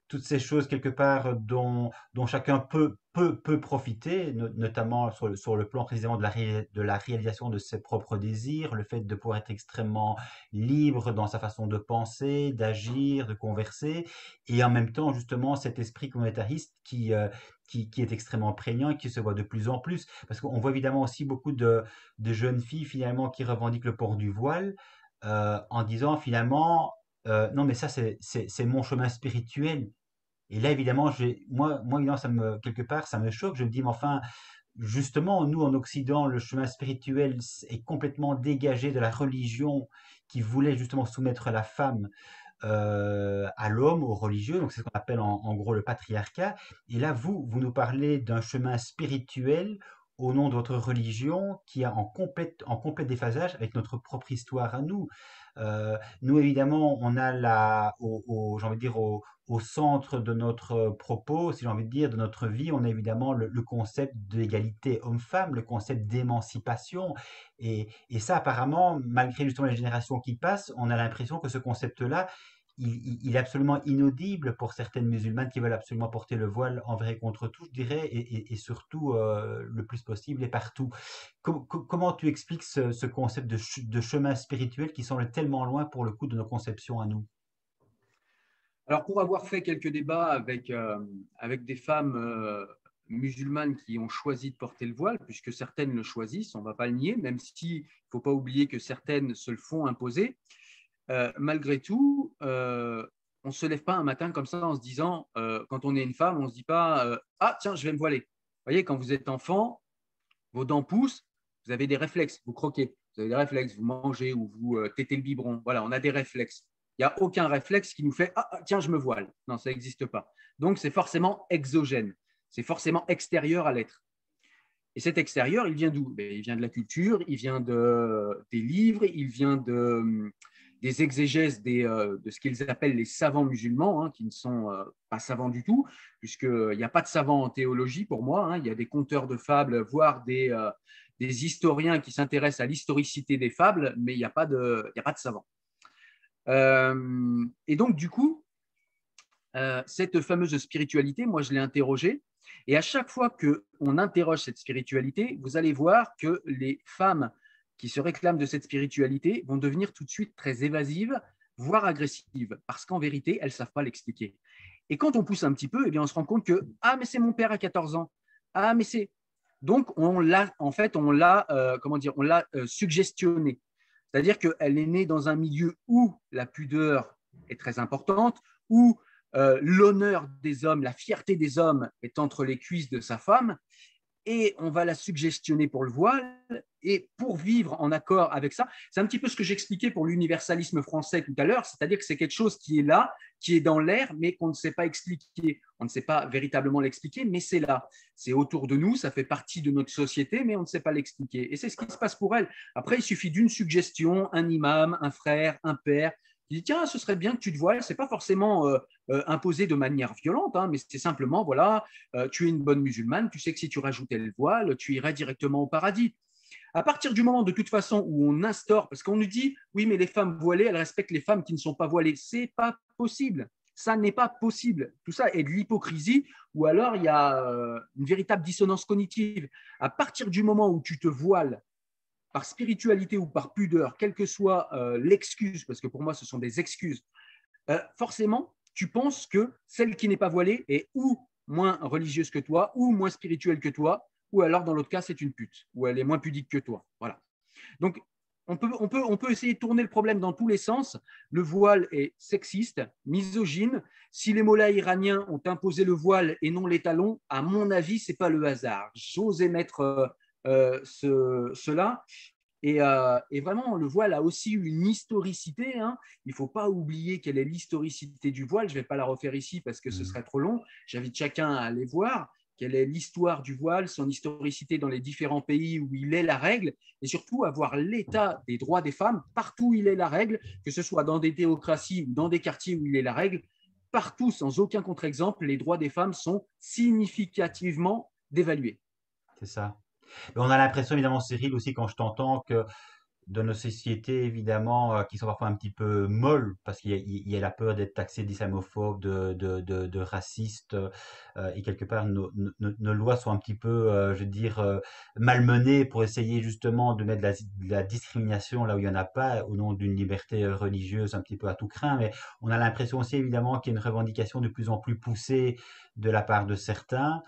toutes ces choses quelque part dont chacun peut profiter, notamment sur le plan précisément de la réalisation de ses propres désirs, le fait de pouvoir être extrêmement libre dans sa façon de penser, d'agir, de converser, et en même temps justement cet esprit communautariste qui est extrêmement prégnant et qui se voit de plus en plus. Parce qu'on voit évidemment aussi beaucoup de jeunes filles finalement qui revendiquent le port du voile en disant finalement non mais ça c'est mon chemin spirituel. Et là évidemment moi évidemment, quelque part ça me choque. Je me dis mais enfin justement nous en Occident le chemin spirituel est complètement dégagé de la religion qui voulait justement soumettre la femme à l'homme, aux religieux, donc c'est ce qu'on appelle en gros le patriarcat. Et là, vous nous parlez d'un chemin spirituel au nom de votre religion qui est en complète déphasage avec notre propre histoire à nous. Nous, évidemment, on a j'ai envie de dire, au centre de notre propos, si j'ai envie de dire, de notre vie, on a évidemment le concept d'égalité homme-femme, le concept d'émancipation. Et ça, apparemment, malgré justement les générations qui passent, on a l'impression que ce concept-là, il est absolument inaudible pour certaines musulmanes qui veulent absolument porter le voile en vrai contre tout, je dirais, et surtout le plus possible et partout. Comment tu expliques ce concept de chemin spirituel qui semble tellement loin pour le coup de nos conceptions à nous? Alors, pour avoir fait quelques débats avec des femmes musulmanes qui ont choisi de porter le voile, puisque certaines le choisissent, on ne va pas le nier, même s'il ne faut pas oublier que certaines se le font imposer, malgré tout, on ne se lève pas un matin comme ça en se disant, quand on est une femme, on ne se dit pas ah, tiens, je vais me voiler. Vous voyez, quand vous êtes enfant, vos dents poussent, vous avez des réflexes, vous croquez, vous avez des réflexes, vous mangez ou vous tétez le biberon. Voilà, on a des réflexes. Il n'y a aucun réflexe qui nous fait ah, tiens, je me voile. Non, ça n'existe pas. Donc, c'est forcément exogène. C'est forcément extérieur à l'être. Et cet extérieur, il vient d'où? Il vient de la culture, il vient des livres, il vient des exégèses de ce qu'ils appellent les savants musulmans, hein, qui ne sont pas savants du tout, puisqu'il n'y a pas de savants en théologie pour moi. Hein, il y a des conteurs de fables, voire des historiens qui s'intéressent à l'historicité des fables, mais il n'y a pas de savants. Et donc, du coup, cette fameuse spiritualité, moi, je l'ai interrogée. Et à chaque fois qu'on interroge cette spiritualité, vous allez voir que les femmes qui se réclament de cette spiritualité vont devenir tout de suite très évasives, voire agressives, parce qu'en vérité, elles ne savent pas l'expliquer. Et quand on pousse un petit peu, eh bien, on se rend compte que ah, mais c'est mon père à 14 ans. Ah, mais c'est. Donc, on l'a, en fait, comment dire, on l'a suggestionné. C'est-à-dire qu'elle est née dans un milieu où la pudeur est très importante, où l'honneur des hommes, la fierté des hommes est entre les cuisses de sa femme, et on va la suggestionner pour le voile, et pour vivre en accord avec ça, c'est un petit peu ce que j'expliquais pour l'universalisme français tout à l'heure, c'est-à-dire que c'est quelque chose qui est là, qui est dans l'air, mais qu'on ne sait pas expliquer. On ne sait pas véritablement l'expliquer, mais c'est là. C'est autour de nous, ça fait partie de notre société, mais on ne sait pas l'expliquer. Et c'est ce qui se passe pour elle. Après, il suffit d'une suggestion, un imam, un frère, un père, qui dit tiens, ce serait bien que tu te voiles. C'est pas forcément imposé de manière violente, hein, mais c'est simplement voilà, tu es une bonne musulmane, tu sais que si tu rajoutais le voile, tu irais directement au paradis. À partir du moment, de toute façon, où on instaure, parce qu'on nous dit, oui, mais les femmes voilées, elles respectent les femmes qui ne sont pas voilées. C'est pas possible. Ça n'est pas possible. Tout ça est de l'hypocrisie, ou alors il y a une véritable dissonance cognitive. À partir du moment où tu te voiles par spiritualité ou par pudeur, quelle que soit l'excuse, parce que pour moi, ce sont des excuses, forcément, tu penses que celle qui n'est pas voilée est ou moins religieuse que toi, ou moins spirituelle que toi, ou alors dans l'autre cas, c'est une pute, ou elle est moins pudique que toi. Voilà. Donc, on peut essayer de tourner le problème dans tous les sens. Le voile est sexiste, misogyne. Si les mollahs iraniens ont imposé le voile et non les talons, à mon avis, ce n'est pas le hasard. J'ose émettre cela. Et vraiment, le voile a aussi une historicité. Hein. Il ne faut pas oublier quelle est l'historicité du voile. Je ne vais pas la refaire ici parce que ce serait trop long. J'invite chacun à aller voir quelle est l'histoire du voile, son historicité dans les différents pays où il est la règle, et surtout avoir l'état des droits des femmes partout où il est la règle, que ce soit dans des théocraties ou dans des quartiers où il est la règle. Partout, sans aucun contre-exemple, les droits des femmes sont significativement dévalués. C'est ça. Mais on a l'impression, évidemment, Cyril, aussi, quand je t'entends, que de nos sociétés, évidemment, qui sont parfois un petit peu molles, parce qu'il y a la peur d'être taxé d'islamophobe, de raciste, et quelque part, nos lois sont un petit peu, je veux dire, malmenées pour essayer justement de mettre de la discrimination là où il n'y en a pas, au nom d'une liberté religieuse un petit peu à tout craint. Mais on a l'impression aussi, évidemment, qu'il y a une revendication de plus en plus poussée de la part de certains,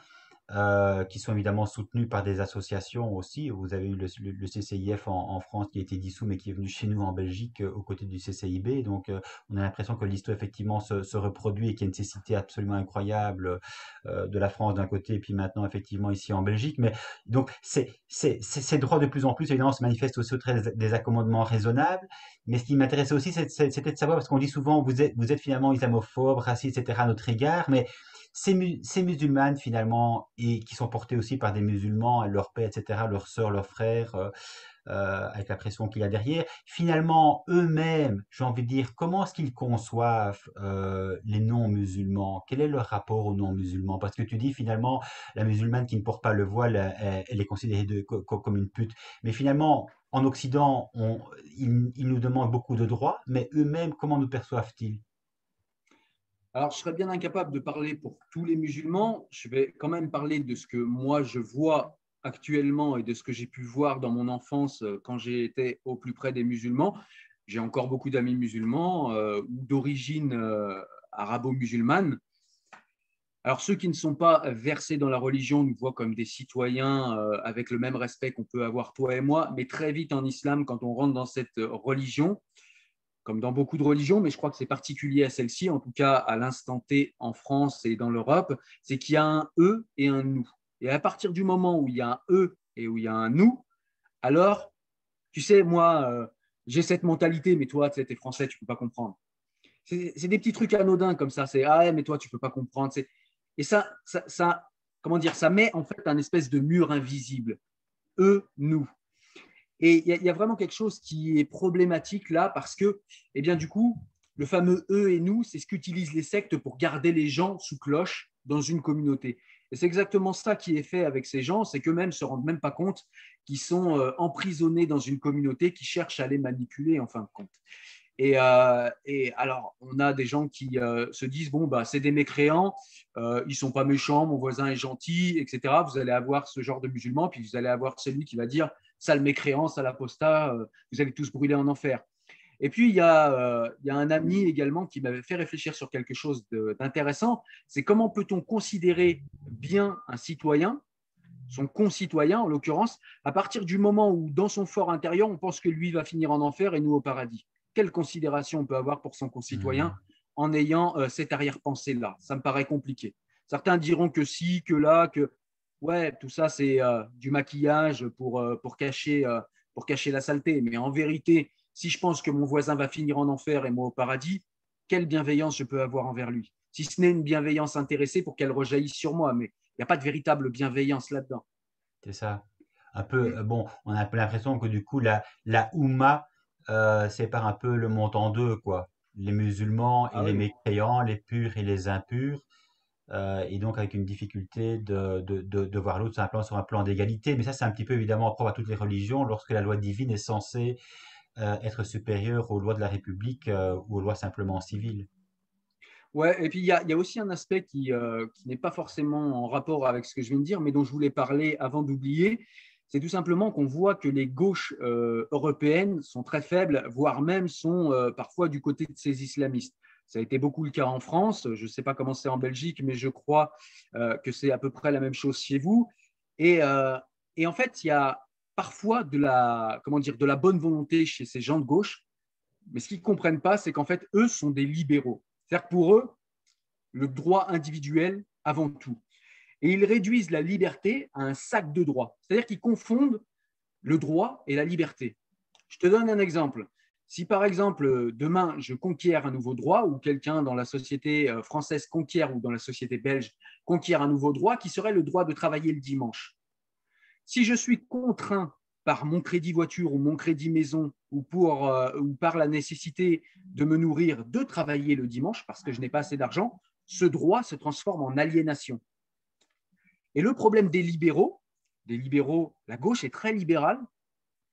qui sont évidemment soutenus par des associations aussi. Vous avez eu le CCIF en France qui a été dissous, mais qui est venu chez nous en Belgique aux côtés du CCIB. Donc, on a l'impression que l'histoire effectivement se reproduit et qu'il y a une nécessité absolument incroyable de la France d'un côté, et puis maintenant effectivement ici en Belgique. Mais donc, ces droits de plus en plus, évidemment, se manifestent aussi au travers des accommodements raisonnables. Mais ce qui m'intéressait aussi, c'était de savoir, parce qu'on dit souvent, vous êtes finalement islamophobe, raciste, etc. à notre égard, mais ces musulmanes finalement, et qui sont portés aussi par des musulmans, leurs pères, etc., leurs sœurs, leurs frères, avec la pression qu'il y a derrière, finalement, eux-mêmes, j'ai envie de dire, comment est-ce qu'ils conçoivent les non-musulmans? Quel est leur rapport aux non-musulmans? Parce que tu dis finalement, la musulmane qui ne porte pas le voile, elle est considérée comme une pute. Mais finalement, en Occident, ils nous demandent beaucoup de droits, mais eux-mêmes, comment nous perçoivent-ils? Alors, je serais bien incapable de parler pour tous les musulmans. Je vais quand même parler de ce que moi je vois actuellement et de ce que j'ai pu voir dans mon enfance quand j'ai été au plus près des musulmans. J'ai encore beaucoup d'amis musulmans ou d'origine arabo-musulmane. Alors, ceux qui ne sont pas versés dans la religion nous voient comme des citoyens avec le même respect qu'on peut avoir toi et moi, mais très vite en islam, quand on rentre dans cette religion, comme dans beaucoup de religions, mais je crois que c'est particulier à celle-ci, en tout cas à l'instant T en France et dans l'Europe, c'est qu'il y a un eux et un nous. Et à partir du moment où il y a un eux et où il y a un nous, alors, tu sais, moi, j'ai cette mentalité, mais toi, tu sais, t'es français, tu ne peux pas comprendre. C'est des petits trucs anodins comme ça, c'est ah ouais, mais toi, tu ne peux pas comprendre. Et ça, comment dire, ça met en fait un espèce de mur invisible. Eux, nous. Et il y a vraiment quelque chose qui est problématique là parce que, eh bien, du coup, le fameux eux et nous, c'est ce qu'utilisent les sectes pour garder les gens sous cloche dans une communauté. Et c'est exactement ça qui est fait avec ces gens, c'est qu'eux-mêmes ne se rendent même pas compte qu'ils sont emprisonnés dans une communauté qui cherche à les manipuler en fin de compte. Et alors, on a des gens qui se disent, bon, bah, c'est des mécréants, ils sont pas méchants, mon voisin est gentil, etc. Vous allez avoir ce genre de musulmans, puis vous allez avoir celui qui va dire, sale mécréant, sale apostat, vous allez tous brûler en enfer. Et puis, il y a un ami également qui m'avait fait réfléchir sur quelque chose d'intéressant, c'est comment peut-on considérer bien un citoyen, son concitoyen en l'occurrence, à partir du moment où dans son fort intérieur, on pense que lui va finir en enfer et nous au paradis. Quelle considération on peut avoir pour son concitoyen en ayant cette arrière-pensée-là? Ça me paraît compliqué. Certains diront que si, que là, que ouais, tout ça c'est du maquillage pour cacher la saleté. Mais en vérité, si je pense que mon voisin va finir en enfer et moi au paradis, quelle bienveillance je peux avoir envers lui? Si ce n'est une bienveillance intéressée pour qu'elle rejaillisse sur moi, mais il n'y a pas de véritable bienveillance là-dedans. C'est ça. Un peu, bon, on a un peu l'impression que du coup, la Oumma sépare un peu le monde en deux, quoi. Les musulmans et Ah les oui. mécréants, les purs et les impurs. Et donc avec une difficulté de voir l'autre sur un plan d'égalité. Mais ça, c'est un petit peu évidemment propre à toutes les religions, lorsque la loi divine est censée être supérieure aux lois de la République ou aux lois simplement civiles. Ouais, et puis il y a aussi un aspect qui n'est pas forcément en rapport avec ce que je viens de dire, mais dont je voulais parler avant d'oublier. C'est tout simplement qu'on voit que les gauches européennes sont très faibles, voire même sont parfois du côté de ces islamistes. Ça a été beaucoup le cas en France. Je ne sais pas comment c'est en Belgique, mais je crois que c'est à peu près la même chose chez vous. Et, euh, et en fait, il y a parfois comment dire, de la bonne volonté chez ces gens de gauche, mais ce qu'ils ne comprennent pas, c'est qu'en fait, eux sont des libéraux. C'est-à-dire que pour eux, le droit individuel avant tout. Et ils réduisent la liberté à un sac de droits. C'est-à-dire qu'ils confondent le droit et la liberté. Je te donne un exemple. Si par exemple, demain, je conquiers un nouveau droit, ou quelqu'un dans la société française conquiert, ou dans la société belge conquiert un nouveau droit, qui serait le droit de travailler le dimanche. Si je suis contraint par mon crédit voiture ou mon crédit maison ou par la nécessité de me nourrir, de travailler le dimanche parce que je n'ai pas assez d'argent, ce droit se transforme en aliénation. Et le problème des libéraux, la gauche est très libérale,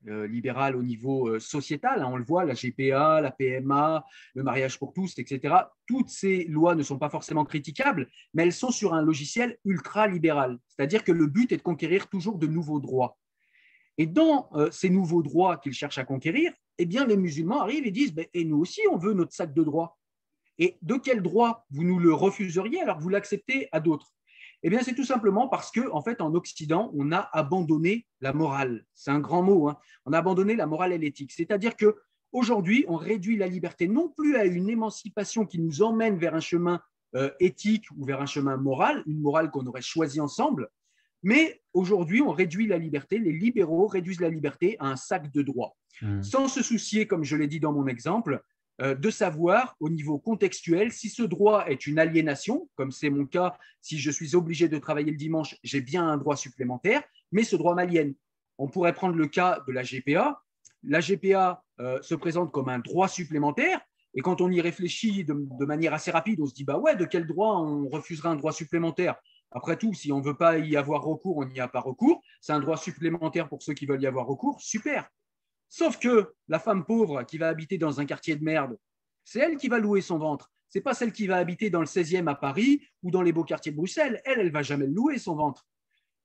libérale au niveau sociétal, hein, on le voit, la GPA, la PMA, le mariage pour tous, etc. Toutes ces lois ne sont pas forcément critiquables, mais elles sont sur un logiciel ultra libéral, c'est-à-dire que le but est de conquérir toujours de nouveaux droits. Et dans ces nouveaux droits qu'ils cherchent à conquérir, eh bien, les musulmans arrivent et disent et nous aussi, on veut notre sac de droits. Et de quel droit vous nous le refuseriez alors que vous l'acceptez à d'autres? Eh bien, c'est tout simplement parce que, en fait, en Occident, on a abandonné la morale. C'est un grand mot, hein. On a abandonné la morale et l'éthique. C'est-à-dire que aujourd'hui, on réduit la liberté non plus à une émancipation qui nous emmène vers un chemin éthique ou vers un chemin moral, une morale qu'on aurait choisie ensemble, mais aujourd'hui, on réduit la liberté, les libéraux réduisent la liberté à un sac de droits, Hmm. sans se soucier, comme je l'ai dit dans mon exemple, de savoir au niveau contextuel si ce droit est une aliénation, comme c'est mon cas, si je suis obligé de travailler le dimanche, j'ai bien un droit supplémentaire, mais ce droit m'aliène. On pourrait prendre le cas de la GPA. La GPA se présente comme un droit supplémentaire, et quand on y réfléchit de manière assez rapide, on se dit, bah ouais, de quel droit on refuserait un droit supplémentaire? Après tout, si on ne veut pas y avoir recours, on n'y a pas recours. C'est un droit supplémentaire pour ceux qui veulent y avoir recours. Super. Sauf que la femme pauvre qui va habiter dans un quartier de merde, c'est elle qui va louer son ventre. C'est pas celle qui va habiter dans le 16e à Paris ou dans les beaux quartiers de Bruxelles. Elle, elle va jamais louer son ventre.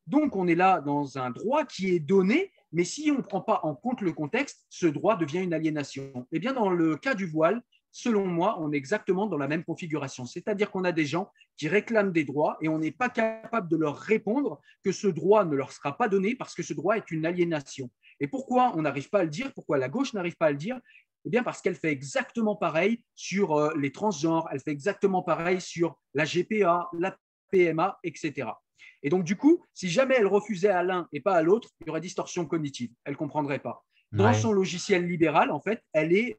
Donc, on est là dans un droit qui est donné, mais si on ne prend pas en compte le contexte, ce droit devient une aliénation. Eh bien, dans le cas du voile, selon moi, on est exactement dans la même configuration. C'est-à-dire qu'on a des gens qui réclament des droits et on n'est pas capable de leur répondre que ce droit ne leur sera pas donné parce que ce droit est une aliénation. Et pourquoi on n'arrive pas à le dire? Pourquoi la gauche n'arrive pas à le dire? Eh bien, parce qu'elle fait exactement pareil sur les transgenres, elle fait exactement pareil sur la GPA, la PMA, etc. Et donc, du coup, si jamais elle refusait à l'un et pas à l'autre, il y aurait distorsion cognitive. Elle ne comprendrait pas. Dans Ouais. son logiciel libéral, en fait, elle est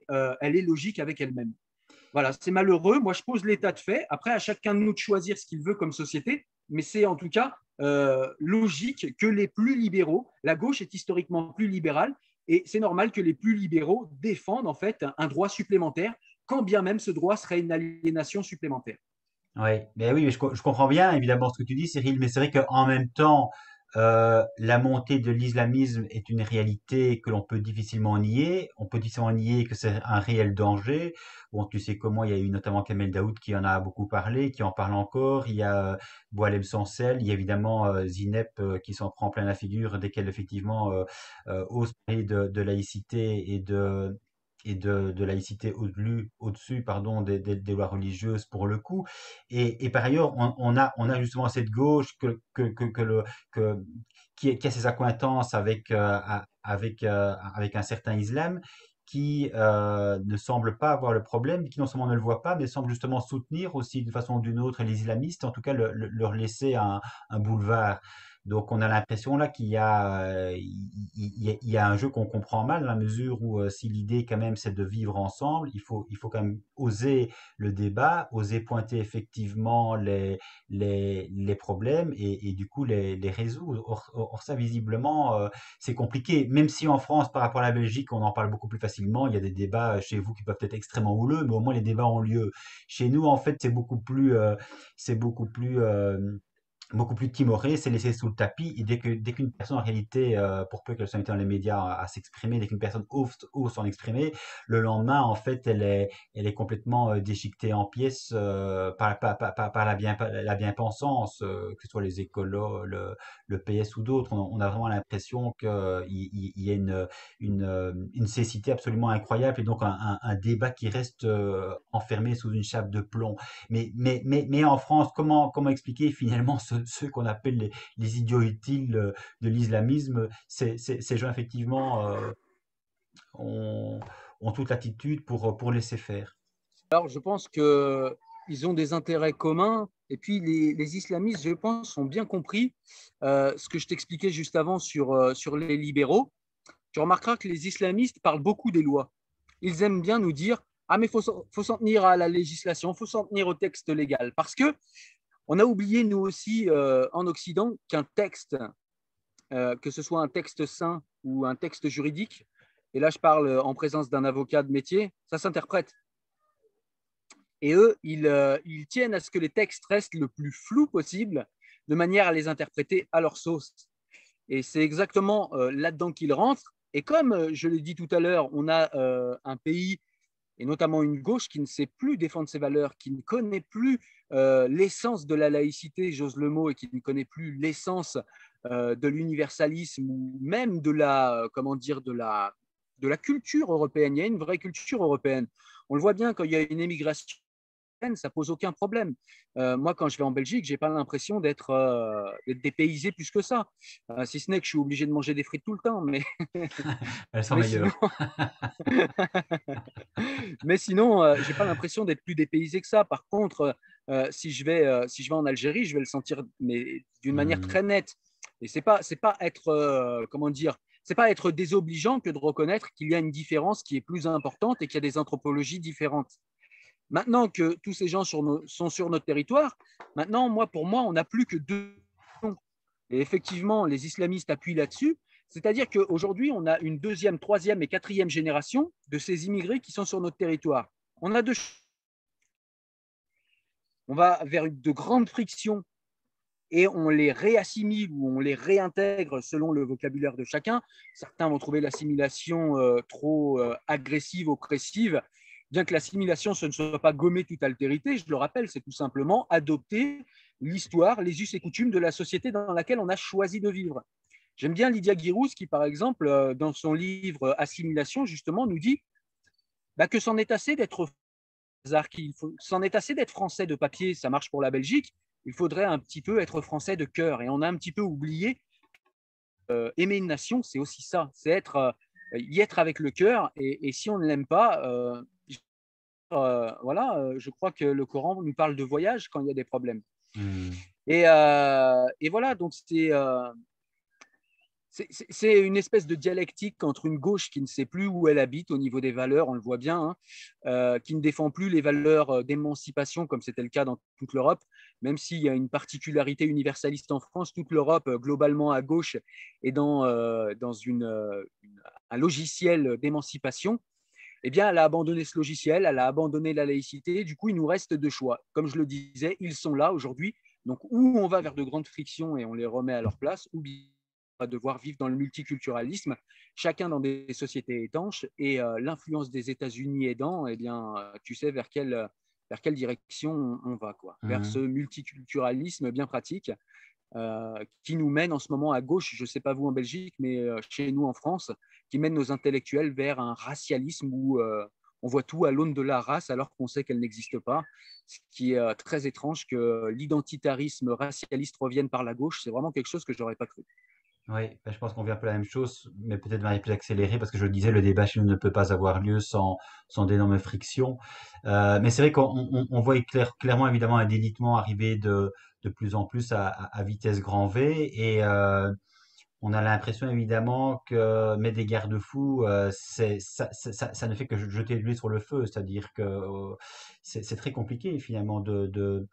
logique avec elle-même. Voilà, c'est malheureux. Moi, je pose l'état de fait. Après, à chacun de nous de choisir ce qu'il veut comme société. Mais c'est en tout cas logique que les plus libéraux, la gauche est historiquement plus libérale, et c'est normal que les plus libéraux défendent en fait un droit supplémentaire, quand bien même ce droit serait une aliénation supplémentaire. Ouais, mais oui, mais je comprends bien évidemment ce que tu dis, Cyril, mais c'est vrai qu'en même temps, La montée de l'islamisme est une réalité que l'on peut difficilement nier. On peut difficilement nier que c'est un réel danger. Bon, tu sais comment, il y a eu notamment Kamel Daoud qui en a beaucoup parlé, qui en parle encore. Il y a Boualem Sansel, il y a évidemment Zineb qui s'en prend plein la figure dès qu'elle effectivement ose parler de laïcité et de laïcité au-dessus, pardon, des lois religieuses pour le coup. Et par ailleurs, on a justement cette gauche que, qui a ses accointances avec un certain islam, qui ne semble pas avoir le problème, qui non seulement ne le voit pas, mais semble justement soutenir aussi d'une façon ou d'une autre les islamistes, en tout cas leur laisser un boulevard. Donc on a l'impression là qu'il y a, il y a un jeu qu'on comprend mal, dans la mesure où si l'idée quand même c'est de vivre ensemble, il faut quand même oser le débat, oser pointer effectivement les problèmes et du coup les résoudre. Or ça visiblement c'est compliqué, même si en France par rapport à la Belgique on en parle beaucoup plus facilement, il y a des débats chez vous qui peuvent être extrêmement houleux, mais au moins les débats ont lieu. Chez nous en fait c'est beaucoup plus timoré, c'est laissé sous le tapis. Et dès qu'une personne, en réalité, pour peu qu'elle soit invitée dans les médias à s'exprimer, dès qu'une personne ose s'en exprimer, le lendemain, en fait, elle est complètement déchiquetée en pièces par la bien-pensance, que ce soit les écolos, le PS ou d'autres. On a vraiment l'impression qu'il y a une cécité absolument incroyable et donc un débat qui reste enfermé sous une chape de plomb. Mais en France, comment expliquer finalement ceux qu'on appelle les idiots utiles de l'islamisme? Ces gens, effectivement, ont, ont toute l'attitude pour laisser faire. Alors, je pense qu'ils ont des intérêts communs. Et puis, les islamistes, je pense, ont bien compris ce que je t'expliquais juste avant sur les libéraux. Tu remarqueras que les islamistes parlent beaucoup des lois. Ils aiment bien nous dire ah, mais faut s'en tenir à la législation, il faut s'en tenir au texte légal. Parce que on a oublié, nous aussi, en Occident, qu'un texte, que ce soit un texte saint ou un texte juridique, et là je parle en présence d'un avocat de métier, ça s'interprète. Et eux, ils tiennent à ce que les textes restent le plus flou possible, de manière à les interpréter à leur sauce. Et c'est exactement là-dedans qu'ils rentrent. Et comme je l'ai dit tout à l'heure, on a un pays, et notamment une gauche, qui ne sait plus défendre ses valeurs, qui ne connaît plus l'essence de la laïcité, j'ose le mot, et qui ne connaît plus l'essence de l'universalisme ou même de la, comment dire, de la culture européenne. Il y a une vraie culture européenne. On le voit bien quand il y a une émigration, ça pose aucun problème. Moi, quand je vais en Belgique, j'ai pas l'impression d'être dépaysé plus que ça. Si ce n'est que je suis obligé de manger des frites tout le temps, mais, Elles sont mais sinon, meilleures. mais sinon, j'ai pas l'impression d'être plus dépaysé que ça. Par contre, si je vais en Algérie, je vais le sentir, mais d'une manière Hmm. très nette. Et c'est pas être, comment dire, c'est pas être désobligeant que de reconnaître qu'il y a une différence qui est plus importante et qu'il y a des anthropologies différentes. Maintenant que tous ces gens sont sur notre territoire, maintenant, pour moi, on n'a plus que deux. Et effectivement, les islamistes appuient là-dessus. C'est-à-dire qu'aujourd'hui, on a une deuxième, troisième et quatrième génération de ces immigrés qui sont sur notre territoire. On a on va vers de grandes frictions et on les réassimile ou on les réintègre selon le vocabulaire de chacun. Certains vont trouver l'assimilation trop agressive, oppressive, bien que l'assimilation, ce ne soit pas gommer toute altérité. Je le rappelle, c'est tout simplement adopter l'histoire, les us et coutumes de la société dans laquelle on a choisi de vivre. J'aime bien Lydia Guirousse qui, par exemple, dans son livre Assimilation, justement, nous dit que c'en est assez d'être c'en est assez d'être français de papier, ça marche pour la Belgique. Il faudrait un petit peu être français de cœur. Et on a un petit peu oublié, aimer une nation, c'est aussi ça, c'est y être avec le cœur. Et si on ne l'aime pas, voilà, je crois que le Coran nous parle de voyage quand il y a des problèmes. Hmm. Et voilà, donc c'est une espèce de dialectique entre une gauche qui ne sait plus où elle habite au niveau des valeurs, on le voit bien, hein, qui ne défend plus les valeurs d'émancipation comme c'était le cas dans toute l'Europe, même s'il y a une particularité universaliste en France, toute l'Europe globalement à gauche est dans un logiciel d'émancipation. Eh bien, elle a abandonné ce logiciel, elle a abandonné la laïcité. Du coup, il nous reste deux choix. Comme je le disais, ils sont là aujourd'hui. Donc, ou on va vers de grandes frictions et on les remet à leur place, ou bien on va devoir vivre dans le multiculturalisme, chacun dans des sociétés étanches, et l'influence des États-Unis aidant, eh bien, tu sais vers quelle direction on va, quoi. Vers ce Mhm. multiculturalisme bien pratique qui nous mène en ce moment à gauche, je ne sais pas vous en Belgique, mais chez nous en France, qui mène nos intellectuels vers un racialisme où on voit tout à l'aune de la race alors qu'on sait qu'elle n'existe pas. Ce qui est très étrange que l'identitarisme racialiste revienne par la gauche, c'est vraiment quelque chose que je n'aurais pas cru. Oui, ben, je pense qu'on vient un peu la même chose, mais peut-être de manière plus accélérée, parce que je le disais, le débat chez nous ne peut pas avoir lieu sans d'énormes frictions. Mais c'est vrai qu'on on voit clairement, évidemment, un délitement arriver de plus en plus à vitesse grand V, et on a l'impression, évidemment, que mettre des garde-fous, ça ne fait que jeter de l'huile sur le feu, c'est-à-dire que c'est très compliqué, finalement, de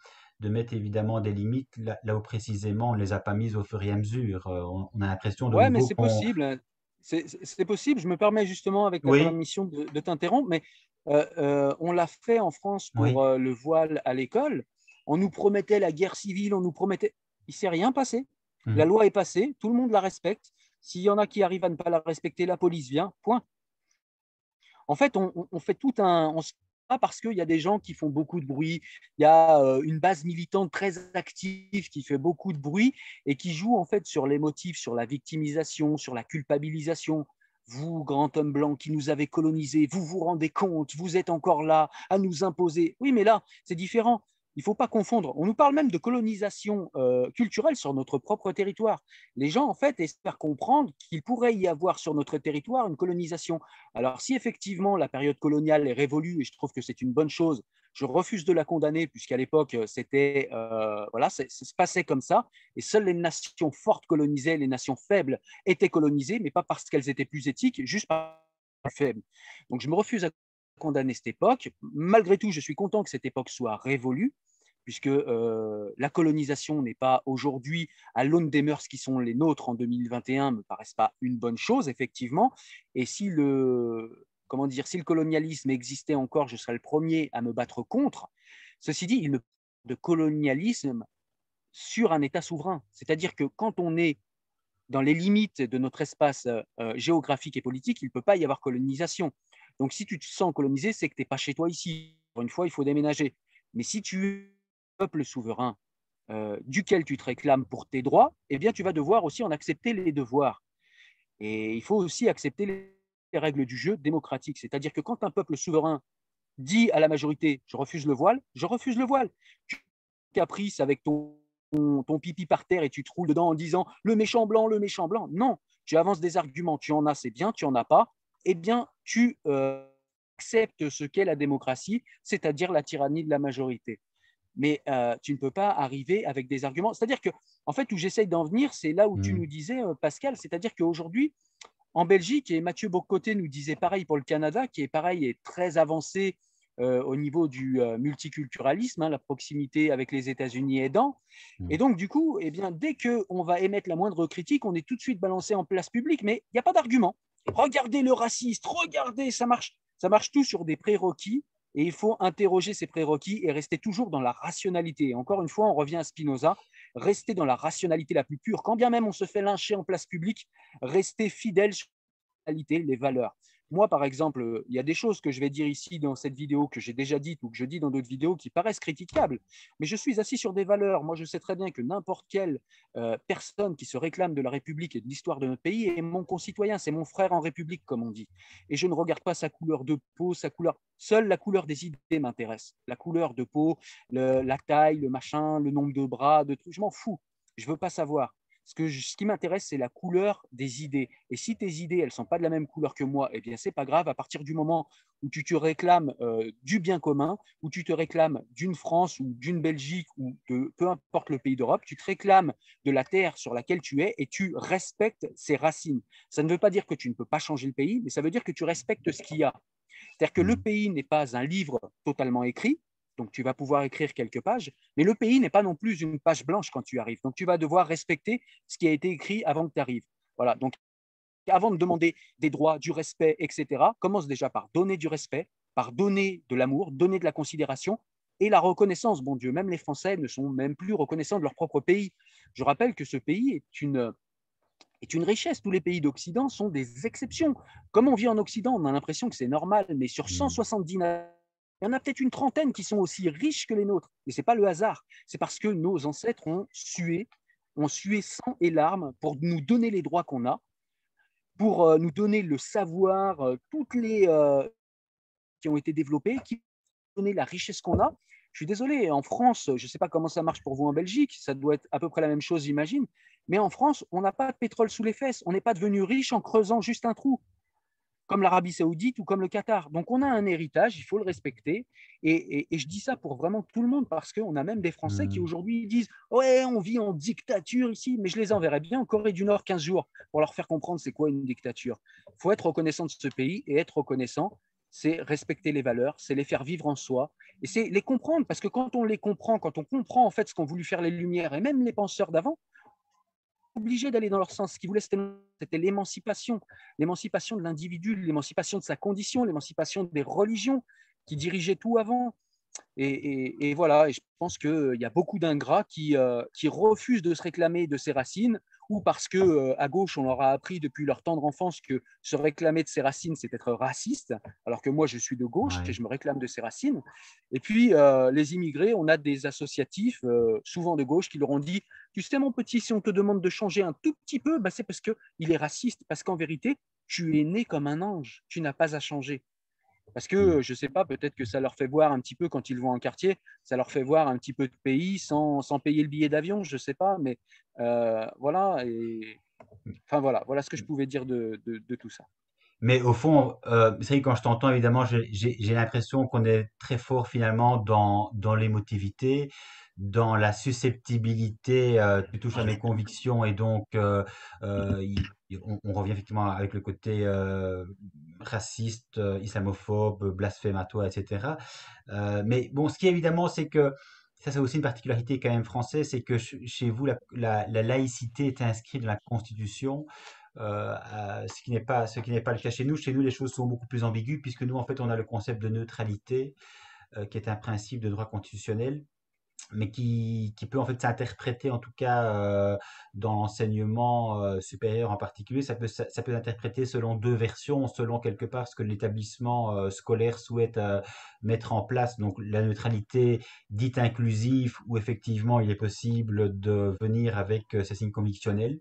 mettre évidemment des limites là où précisément on ne les a pas mises au fur et à mesure. On a l'impression de Ouais, mais nouveau c'est qu'on... possible, hein. C'est possible. Je me permets justement avec ta Oui, permission de t'interrompre, mais on l'a fait en France pour oui. le voile à l'école. On nous promettait la guerre civile, on nous promettait. Il ne s'est rien passé. La Mhm. loi est passée, tout le monde la respecte. S'il y en a qui arrivent à ne pas la respecter, la police vient. Point. En fait, on fait tout un. On se bat parce qu'il y a des gens qui font beaucoup de bruit. Il y a une base militante très active qui fait beaucoup de bruit et qui joue en fait sur les motifs, sur la victimisation, sur la culpabilisation. Vous, grand homme blanc qui nous avez colonisés, vous vous rendez compte, vous êtes encore là à nous imposer. Oui, mais là, c'est différent. Il ne faut pas confondre. On nous parle même de colonisation culturelle sur notre propre territoire. Les gens, en fait, espèrent comprendre qu'il pourrait y avoir sur notre territoire une colonisation. Alors, si effectivement la période coloniale est révolue, et je trouve que c'est une bonne chose, je refuse de la condamner, puisqu'à l'époque, c'était, voilà, ça se passait comme ça, et seules les nations fortes colonisaient, les nations faibles étaient colonisées, mais pas parce qu'elles étaient plus éthiques, juste parce qu'elles étaient faibles. Donc, je me refuse à condamner cette époque. Malgré tout, je suis content que cette époque soit révolue, puisque la colonisation n'est pas aujourd'hui, à l'aune des mœurs qui sont les nôtres en 2021, me paraissent pas une bonne chose, effectivement. Et si comment dire, si le colonialisme existait encore, je serais le premier à me battre contre. Ceci dit, il ne peut pas de colonialisme sur un État souverain. C'est-à-dire que quand on est dans les limites de notre espace géographique et politique, il ne peut pas y avoir colonisation. Donc, si tu te sens colonisé, c'est que tu n'es pas chez toi ici. Encore une fois, il faut déménager. Mais si tu es un peuple souverain duquel tu te réclames pour tes droits, eh bien, tu vas devoir aussi en accepter les devoirs. Et il faut aussi accepter les règles du jeu démocratique. C'est-à-dire que quand un peuple souverain dit à la majorité je refuse le voile, je refuse le voile. Tu caprices avec ton pipi par terre et tu te roules dedans en disant le méchant blanc, le méchant blanc. Non, tu avances des arguments. Tu en as, c'est bien, tu en as pas. Eh bien, tu acceptes ce qu'est la démocratie, c'est-à-dire la tyrannie de la majorité. Mais tu ne peux pas arriver avec des arguments. C'est-à-dire que, en fait, où j'essaye d'en venir, c'est là où tu Mhm. nous disais, Pascal, c'est-à-dire qu'aujourd'hui, en Belgique, et Mathieu Bocoté nous disait pareil pour le Canada, qui est pareil et très avancé au niveau du multiculturalisme, hein, la proximité avec les États-Unis aidant. Et Mhm. donc, du coup, eh bien, dès qu'on va émettre la moindre critique, on est tout de suite balancé en place publique, mais il n'y a pas d'argument. Regardez le raciste, regardez, ça marche tout sur des prérequis, et il faut interroger ces prérequis et rester toujours dans la rationalité. Et encore une fois, on revient à Spinoza, rester dans la rationalité la plus pure, quand bien même on se fait lyncher en place publique, rester fidèle sur la réalité, les valeurs. Moi, par exemple, il y a des choses que je vais dire ici dans cette vidéo que j'ai déjà dites ou que je dis dans d'autres vidéos qui paraissent critiquables, mais je suis assis sur des valeurs. Moi, je sais très bien que n'importe quelle personne qui se réclame de la République et de l'histoire de notre pays est mon concitoyen, c'est mon frère en République, comme on dit. Et je ne regarde pas sa couleur de peau, sa couleur. Seule la couleur des idées m'intéresse. La couleur de peau, la taille, le machin, le nombre de bras, de trucs, je m'en fous. Je ne veux pas savoir. Ce qui m'intéresse, c'est la couleur des idées. Et si tes idées, elles ne sont pas de la même couleur que moi, eh bien, c'est pas grave. À partir du moment où tu te réclames du bien commun, où tu te réclames d'une France ou d'une Belgique ou de peu importe le pays d'Europe, tu te réclames de la terre sur laquelle tu es et tu respectes ses racines. Ça ne veut pas dire que tu ne peux pas changer le pays, mais ça veut dire que tu respectes ce qu'il y a. C'est-à-dire que le Mhm. pays n'est pas un livre totalement écrit, donc tu vas pouvoir écrire quelques pages, mais le pays n'est pas non plus une page blanche quand tu arrives. Donc tu vas devoir respecter ce qui a été écrit avant que tu arrives. Voilà, donc avant de demander des droits, du respect, etc., commence déjà par donner du respect, par donner de l'amour, donner de la considération, et la reconnaissance. Bon Dieu, même les Français ne sont même plus reconnaissants de leur propre pays. Je rappelle que ce pays est une richesse. Tous les pays d'Occident sont des exceptions. Comme on vit en Occident, on a l'impression que c'est normal, mais sur Hmm. 170 nations, il y en a peut-être une trentaine qui sont aussi riches que les nôtres. Et ce n'est pas le hasard. C'est parce que nos ancêtres ont sué sang et larmes pour nous donner les droits qu'on a, pour nous donner le savoir, toutes les qui ont été développées, qui ont donné la richesse qu'on a. Je suis désolé, en France, je ne sais pas comment ça marche pour vous en Belgique, ça doit être à peu près la même chose, j'imagine, mais en France, on n'a pas de pétrole sous les fesses, on n'est pas devenu riche en creusant juste un trou, comme l'Arabie Saoudite ou comme le Qatar. Donc on a un héritage, il faut le respecter. Et je dis ça pour vraiment tout le monde, parce qu'on a même des Français qui Hmm. aujourd'hui disent ouais, on vit en dictature ici, mais je les enverrai bien en Corée du Nord 15 jours pour leur faire comprendre c'est quoi une dictature. Il faut être reconnaissant de ce pays, et être reconnaissant, c'est respecter les valeurs, c'est les faire vivre en soi, et c'est les comprendre, parce que quand on les comprend, quand on comprend en fait ce qu'ont voulu faire les Lumières et même les penseurs d'avant, obligés d'aller dans leur sens. Ce qu'ils voulaient, c'était l'émancipation, l'émancipation de l'individu, l'émancipation de sa condition, l'émancipation des religions qui dirigeaient tout avant. Et voilà, et je pense qu'il y a beaucoup d'ingrats qui refusent de se réclamer de ses racines, ou parce que à gauche, on leur a appris depuis leur tendre enfance que se réclamer de ses racines, c'est être raciste, alors que moi, je suis de gauche et Ouais. je me réclame de ses racines. Et puis, les immigrés, on a des associatifs, souvent de gauche, qui leur ont dit, tu sais, mon petit, si on te demande de changer un tout petit peu, bah, c'est parce qu'il est raciste, parce qu'en vérité, tu es né comme un ange, tu n'as pas à changer. Parce Hmm. que, je ne sais pas, peut-être que ça leur fait voir un petit peu, quand ils vont en quartier, ça leur fait voir un petit peu de pays sans payer le billet d'avion, je ne sais pas, mais voilà. Enfin voilà, voilà ce que je pouvais dire de tout ça. Mais au fond, c'est vrai que quand je t'entends, évidemment, j'ai l'impression qu'on est très fort finalement dans l'émotivité, dans la susceptibilité. Tu touches à mes convictions et donc on revient effectivement avec le côté raciste, islamophobe, blasphématoire, etc. Mais bon, ce qui est évidemment, c'est que ça, c'est aussi une particularité quand même française, c'est que chez vous, la laïcité est inscrite dans la Constitution, ce qui n'est pas le cas chez nous. Chez nous, les choses sont beaucoup plus ambiguës, puisque nous, en fait, on a le concept de neutralité, qui est un principe de droit constitutionnel, mais qui peut en fait s'interpréter, en tout cas dans l'enseignement supérieur en particulier, ça peut s'interpréter selon deux versions, selon quelque part ce que l'établissement scolaire souhaite mettre en place. Donc la neutralité dite inclusive, où effectivement il est possible de venir avec ces signes convictionnels,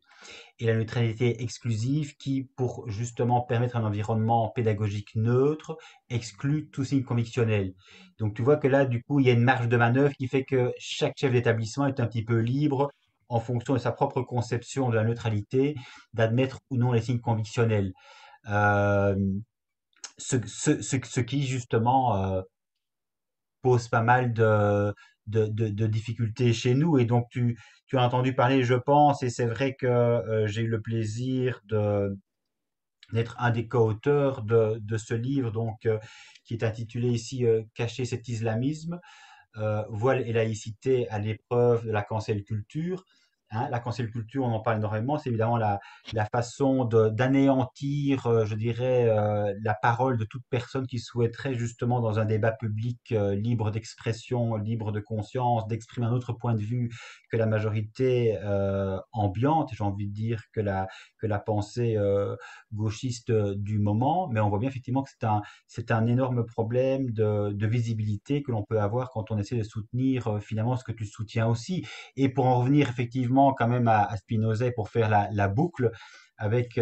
et la neutralité exclusive qui, pour justement permettre un environnement pédagogique neutre, exclut tout signe convictionnel. Donc tu vois que là, du coup, il y a une marge de manœuvre qui fait que chaque chef d'établissement est un petit peu libre, en fonction de sa propre conception de la neutralité, d'admettre ou non les signes convictionnels. Euh, ce qui justement pose pas mal de difficultés chez nous. Et donc tu as entendu parler, je pense, et c'est vrai que j'ai eu le plaisir d'être un des co-auteurs de ce livre, donc qui est intitulé ici Cacher cet islamisme, voile et laïcité à l'épreuve de la cancel culture. Hein, la cancel culture, on en parle énormément, c'est évidemment la façon d'anéantir, je dirais, la parole de toute personne qui souhaiterait justement dans un débat public libre d'expression, libre de conscience, d'exprimer un autre point de vue que la majorité ambiante, j'ai envie de dire que la pensée gauchiste du moment. Mais on voit bien effectivement que c'est un énorme problème de visibilité que l'on peut avoir quand on essaie de soutenir finalement ce que tu soutiens aussi. Et pour en revenir effectivement quand même à Spinoza, pour faire la boucle avec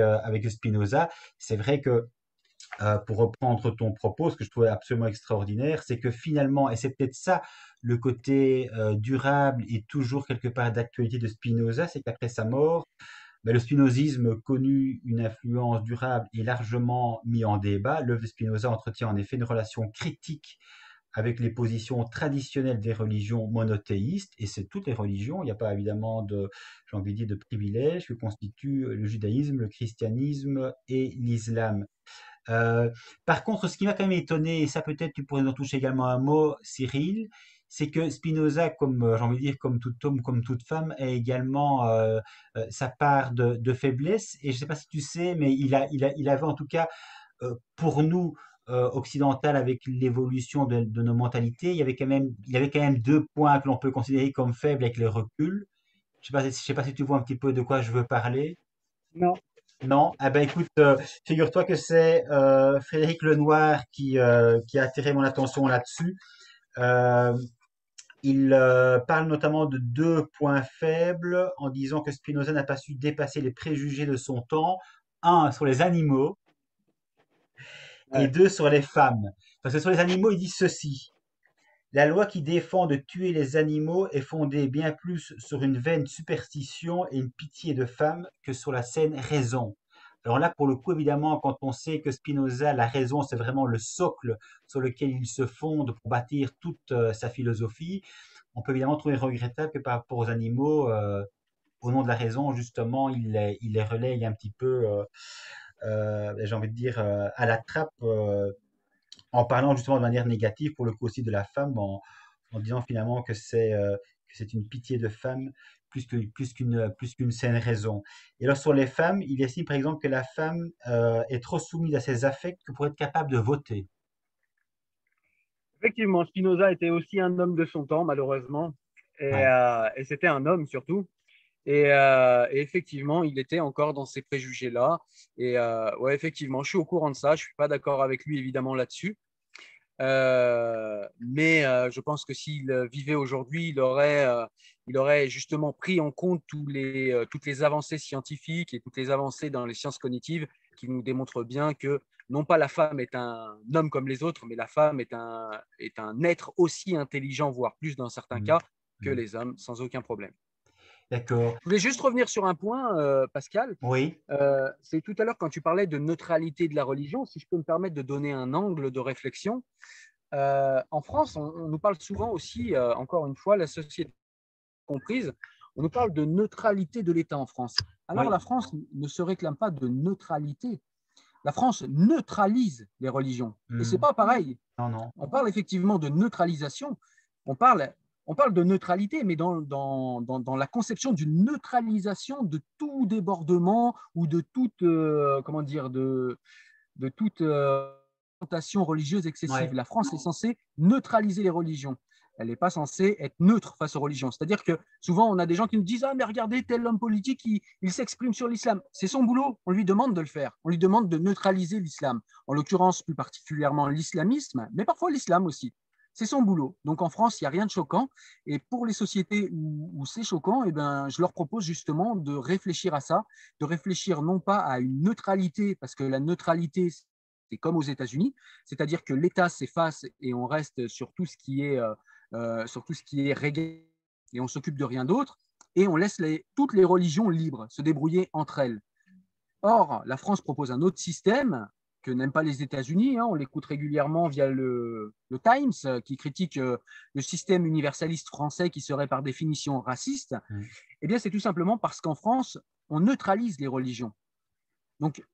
Spinoza, c'est vrai que pour reprendre ton propos, ce que je trouvais absolument extraordinaire, c'est que finalement, et c'est peut-être ça le côté durable et toujours quelque part d'actualité de Spinoza, c'est qu'après sa mort, ben, le spinozisme connut une influence durable et largement mis en débat. L'œuvre de Spinoza entretient en effet une relation critique avec les positions traditionnelles des religions monothéistes, et c'est toutes les religions, il n'y a pas évidemment de, j'ai envie de dire, de privilèges que constituent le judaïsme, le christianisme et l'islam. Euh, Par contre, ce qui m'a quand même étonné, et ça peut-être tu pourrais en toucher également un mot, Cyril, c'est que Spinoza, comme j'ai envie de dire, comme tout homme, comme toute femme, a également sa part de faiblesse. Et je ne sais pas si tu sais, mais il avait en tout cas pour nous occidentale avec l'évolution de nos mentalités, il y avait quand même deux points que l'on peut considérer comme faibles avec le recul. Je sais pas si tu vois un petit peu de quoi je veux parler. Non. Non? Ah ben écoute, figure-toi que c'est Frédéric Lenoir qui a attiré mon attention là-dessus. Euh, il parle notamment de deux points faibles en disant que Spinoza n'a pas su dépasser les préjugés de son temps. Un, sur les animaux, et Ouais. deux, sur les femmes. Parce que sur les animaux, il dit ceci. La loi qui défend de tuer les animaux est fondée bien plus sur une vaine superstition et une pitié de femme que sur la saine raison. Alors là, pour le coup, évidemment, quand on sait que Spinoza, la raison, c'est vraiment le socle sur lequel il se fonde pour bâtir toute sa philosophie, on peut évidemment trouver regrettable que par rapport aux animaux, au nom de la raison, justement, il les relaye un petit peu, j'ai envie de dire, à la trappe, en parlant justement de manière négative, pour le coup aussi de la femme, en disant finalement que c'est une pitié de femme plus qu'une saine raison. Et alors sur les femmes, il estime par exemple que la femme est trop soumise à ses affects que pour être capable de voter. Effectivement, Spinoza était aussi un homme de son temps, malheureusement. Ouais. Et c'était un homme surtout. Et effectivement, il était encore dans ces préjugés-là. Ouais, effectivement, je suis au courant de ça. Je ne suis pas d'accord avec lui, évidemment, là-dessus. Mais je pense que s'il vivait aujourd'hui, il aurait justement pris en compte toutes les avancées scientifiques et toutes les avancées dans les sciences cognitives qui nous démontrent bien que non pas la femme est un homme comme les autres, mais la femme est un être aussi intelligent, voire plus dans certains Mhm. cas, que Mhm. les hommes, sans aucun problème. D'accord. Je voulais juste revenir sur un point, Pascal. Oui. C'est tout à l'heure quand tu parlais de neutralité de la religion, si je peux me permettre de donner un angle de réflexion. En France, on nous parle souvent aussi, encore une fois, la société comprise, on nous parle de neutralité de l'État en France. Alors Oui. la France ne se réclame pas de neutralité. La France neutralise les religions. Et c'est Mhm. pas pareil. Non, non. On parle effectivement de neutralisation. On parle, on parle de neutralité, mais dans la conception d'une neutralisation de tout débordement ou de toute, comment dire, de toute orientation religieuse excessive. Ouais. La France est censée neutraliser les religions. Elle n'est pas censée être neutre face aux religions. C'est-à-dire que souvent, on a des gens qui nous disent « Ah, mais regardez, tel homme politique, il s'exprime sur l'islam. » C'est son boulot. On lui demande de le faire. On lui demande de neutraliser l'islam. En l'occurrence, plus particulièrement l'islamisme, mais parfois l'islam aussi. C'est son boulot. Donc en France, il n'y a rien de choquant. Et pour les sociétés où c'est choquant, eh ben, je leur propose justement de réfléchir à ça, de réfléchir non pas à une neutralité, parce que la neutralité, c'est comme aux États-Unis, c'est-à-dire que l'État s'efface et on reste sur tout ce qui est, sur tout ce qui est régal et on s'occupe de rien d'autre et on laisse toutes les religions libres se débrouiller entre elles. Or, la France propose un autre système que n'aiment pas les États-Unis. Hein, on l'écoute régulièrement via le Times qui critique le système universaliste français qui serait par définition raciste. Mhm. Eh bien, c'est tout simplement parce qu'en France, on neutralise les religions. Donc,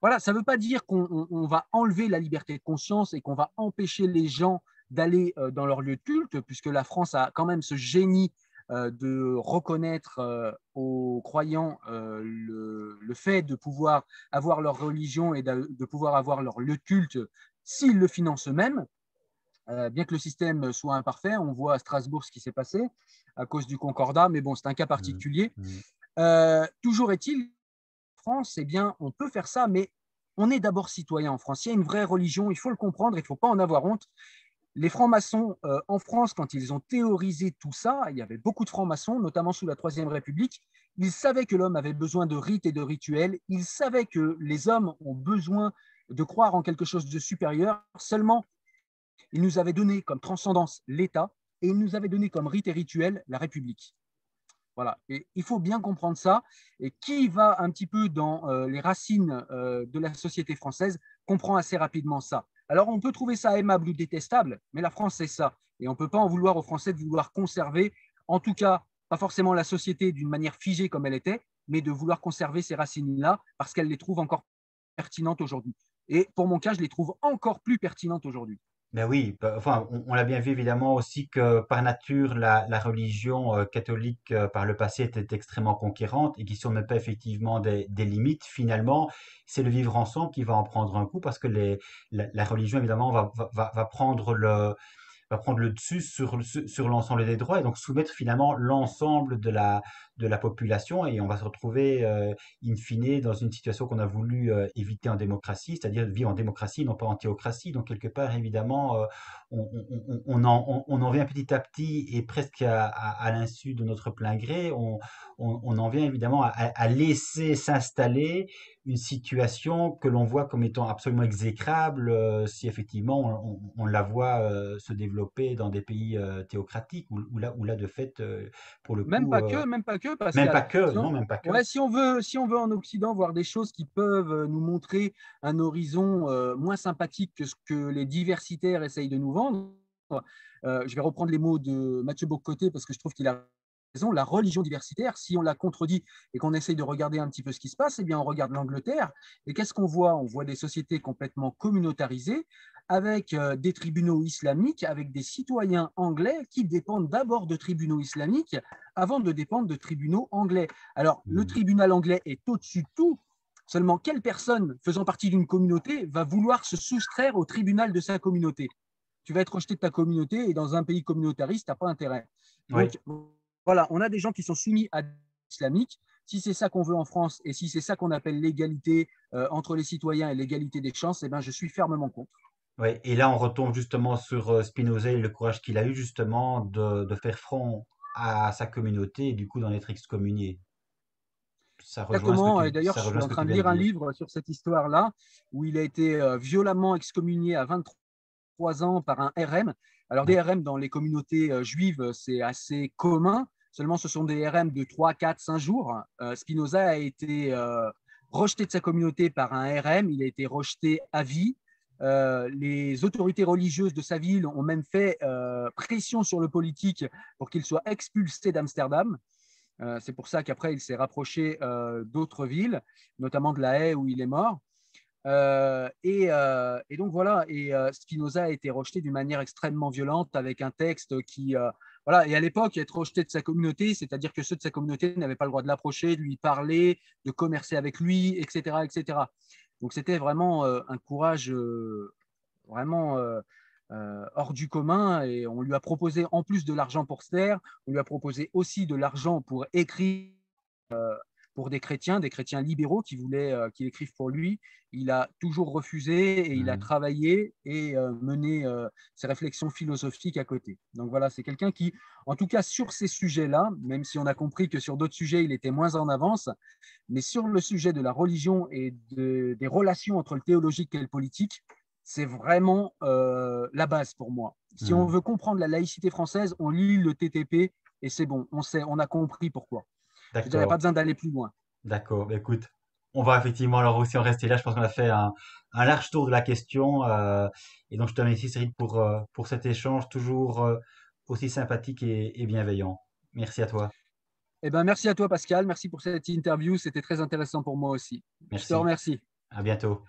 voilà, ça ne veut pas dire qu'on va enlever la liberté de conscience et qu'on va empêcher les gens d'aller dans leur lieu de culte, puisque la France a quand même ce génie de reconnaître aux croyants le fait de pouvoir avoir leur religion et de pouvoir avoir leur lieu de culte s'ils le financent eux-mêmes. Bien que le système soit imparfait, on voit à Strasbourg ce qui s'est passé à cause du Concordat, mais bon, c'est un cas Mhm. particulier. Mhm. Toujours est-il, France, eh bien, on peut faire ça, mais on est d'abord citoyen en France. Il y a une vraie religion, il faut le comprendre, il ne faut pas en avoir honte. Les francs-maçons en France, quand ils ont théorisé tout ça, il y avait beaucoup de francs-maçons, notamment sous la Troisième République. Ils savaient que l'homme avait besoin de rites et de rituels. Ils savaient que les hommes ont besoin de croire en quelque chose de supérieur. Seulement, ils nous avaient donné comme transcendance l'État et ils nous avaient donné comme rite et rituel la République. Voilà. Et il faut bien comprendre ça. Et qui va un petit peu dans les racines de la société française comprend assez rapidement ça. Alors, on peut trouver ça aimable ou détestable, mais la France, c'est ça. Et on ne peut pas en vouloir aux Français de vouloir conserver, en tout cas, pas forcément la société d'une manière figée comme elle était, mais de vouloir conserver ces racines-là parce qu'elles les trouvent encore pertinentes aujourd'hui. Et pour mon cas, je les trouve encore plus pertinentes aujourd'hui. Ben oui, enfin, on l'a bien vu évidemment aussi que par nature, la religion catholique par le passé était extrêmement conquérante et qui ne se met pas effectivement des limites. Finalement, c'est le vivre ensemble qui va en prendre un coup parce que la religion évidemment va prendre le dessus sur l'ensemble des droits et donc soumettre finalement l'ensemble de la population et on va se retrouver in fine dans une situation qu'on a voulu éviter en démocratie, c'est-à-dire vivre en démocratie, non pas en théocratie. Donc quelque part, évidemment, on en vient petit à petit et presque à l'insu de notre plein gré, on en vient évidemment à laisser s'installer une situation que l'on voit comme étant absolument exécrable si effectivement on la voit se développer dans des pays théocratiques où là de fait, pour le coup, Même pas que, même pas Pascal. que, non, même pas que. Ouais, si on veut en Occident voir des choses qui peuvent nous montrer un horizon moins sympathique que ce que les diversitaires essayent de nous vendre, je vais reprendre les mots de Mathieu Bocoté parce que je trouve qu'il a raison. La religion diversitaire, si on la contredit et qu'on essaye de regarder un petit peu ce qui se passe, eh bien, on regarde l'Angleterre. Et qu'est-ce qu'on voit? On voit des sociétés complètement communautarisées avec des tribunaux islamiques, avec des citoyens anglais qui dépendent d'abord de tribunaux islamiques avant de dépendre de tribunaux anglais. Alors, le Hmm. tribunal anglais est au-dessus de tout. Seulement, quelle personne faisant partie d'une communauté va vouloir se soustraire au tribunal de sa communauté? Tu vas être rejeté de ta communauté et dans un pays communautariste, tu n'as pas intérêt. Oui. Donc, voilà, on a des gens qui sont soumis à l'islamique. Si c'est ça qu'on veut en France et si c'est ça qu'on appelle l'égalité entre les citoyens et l'égalité des chances, eh ben, je suis fermement contre. Oui, et là on retombe justement sur Spinoza et le courage qu'il a eu justement de faire front à sa communauté et du coup d'en être excommunié. Exactement. Et d'ailleurs, Ça je suis rejoint en ce que tu train de viens de lire un dire. livre sur cette histoire-là où il a été violemment excommunié à 23 ans par un RM. Alors, Oui. des RM dans les communautés juives, c'est assez commun. Seulement, ce sont des RM de 3, 4, 5 jours. Spinoza a été rejeté de sa communauté par un RM. Il a été rejeté à vie. Les autorités religieuses de sa ville ont même fait pression sur le politique pour qu'il soit expulsé d'Amsterdam. C'est pour ça qu'après, il s'est rapproché d'autres villes, notamment de La Haye où il est mort. Et donc voilà, et Spinoza a été rejeté d'une manière extrêmement violente avec un texte qui, voilà, et à l'époque, être rejeté de sa communauté, c'est-à-dire que ceux de sa communauté n'avaient pas le droit de l'approcher, de lui parler, de commercer avec lui, etc., etc. Donc c'était vraiment un courage vraiment hors du commun et on lui a proposé, en plus de l'argent pour se taire, on lui a proposé aussi de l'argent pour écrire pour des chrétiens libéraux qui voulaient qu'il écrive pour lui. Il a toujours refusé et il a Mhm. travaillé et mené ses réflexions philosophiques à côté. Donc voilà, c'est quelqu'un qui, en tout cas sur ces sujets-là, même si on a compris que sur d'autres sujets, il était moins en avance, mais sur le sujet de la religion et des relations entre le théologique et le politique, c'est vraiment la base pour moi. Si on Mhm. veut comprendre la laïcité française, on lit le TTP et c'est bon, on sait, on a compris pourquoi. Je veux dire, il n'y a pas D'accord. besoin d'aller plus loin. D'accord. Bah, écoute, on va effectivement alors aussi en rester là. Je pense qu'on a fait un large tour de la question. Et donc, je te remercie, Cyril, pour cet échange toujours aussi sympathique et bienveillant. Merci à toi. Eh ben, merci à toi, Pascal. Merci pour cette interview. C'était très intéressant pour moi aussi. Je te Merci. remercie. À bientôt.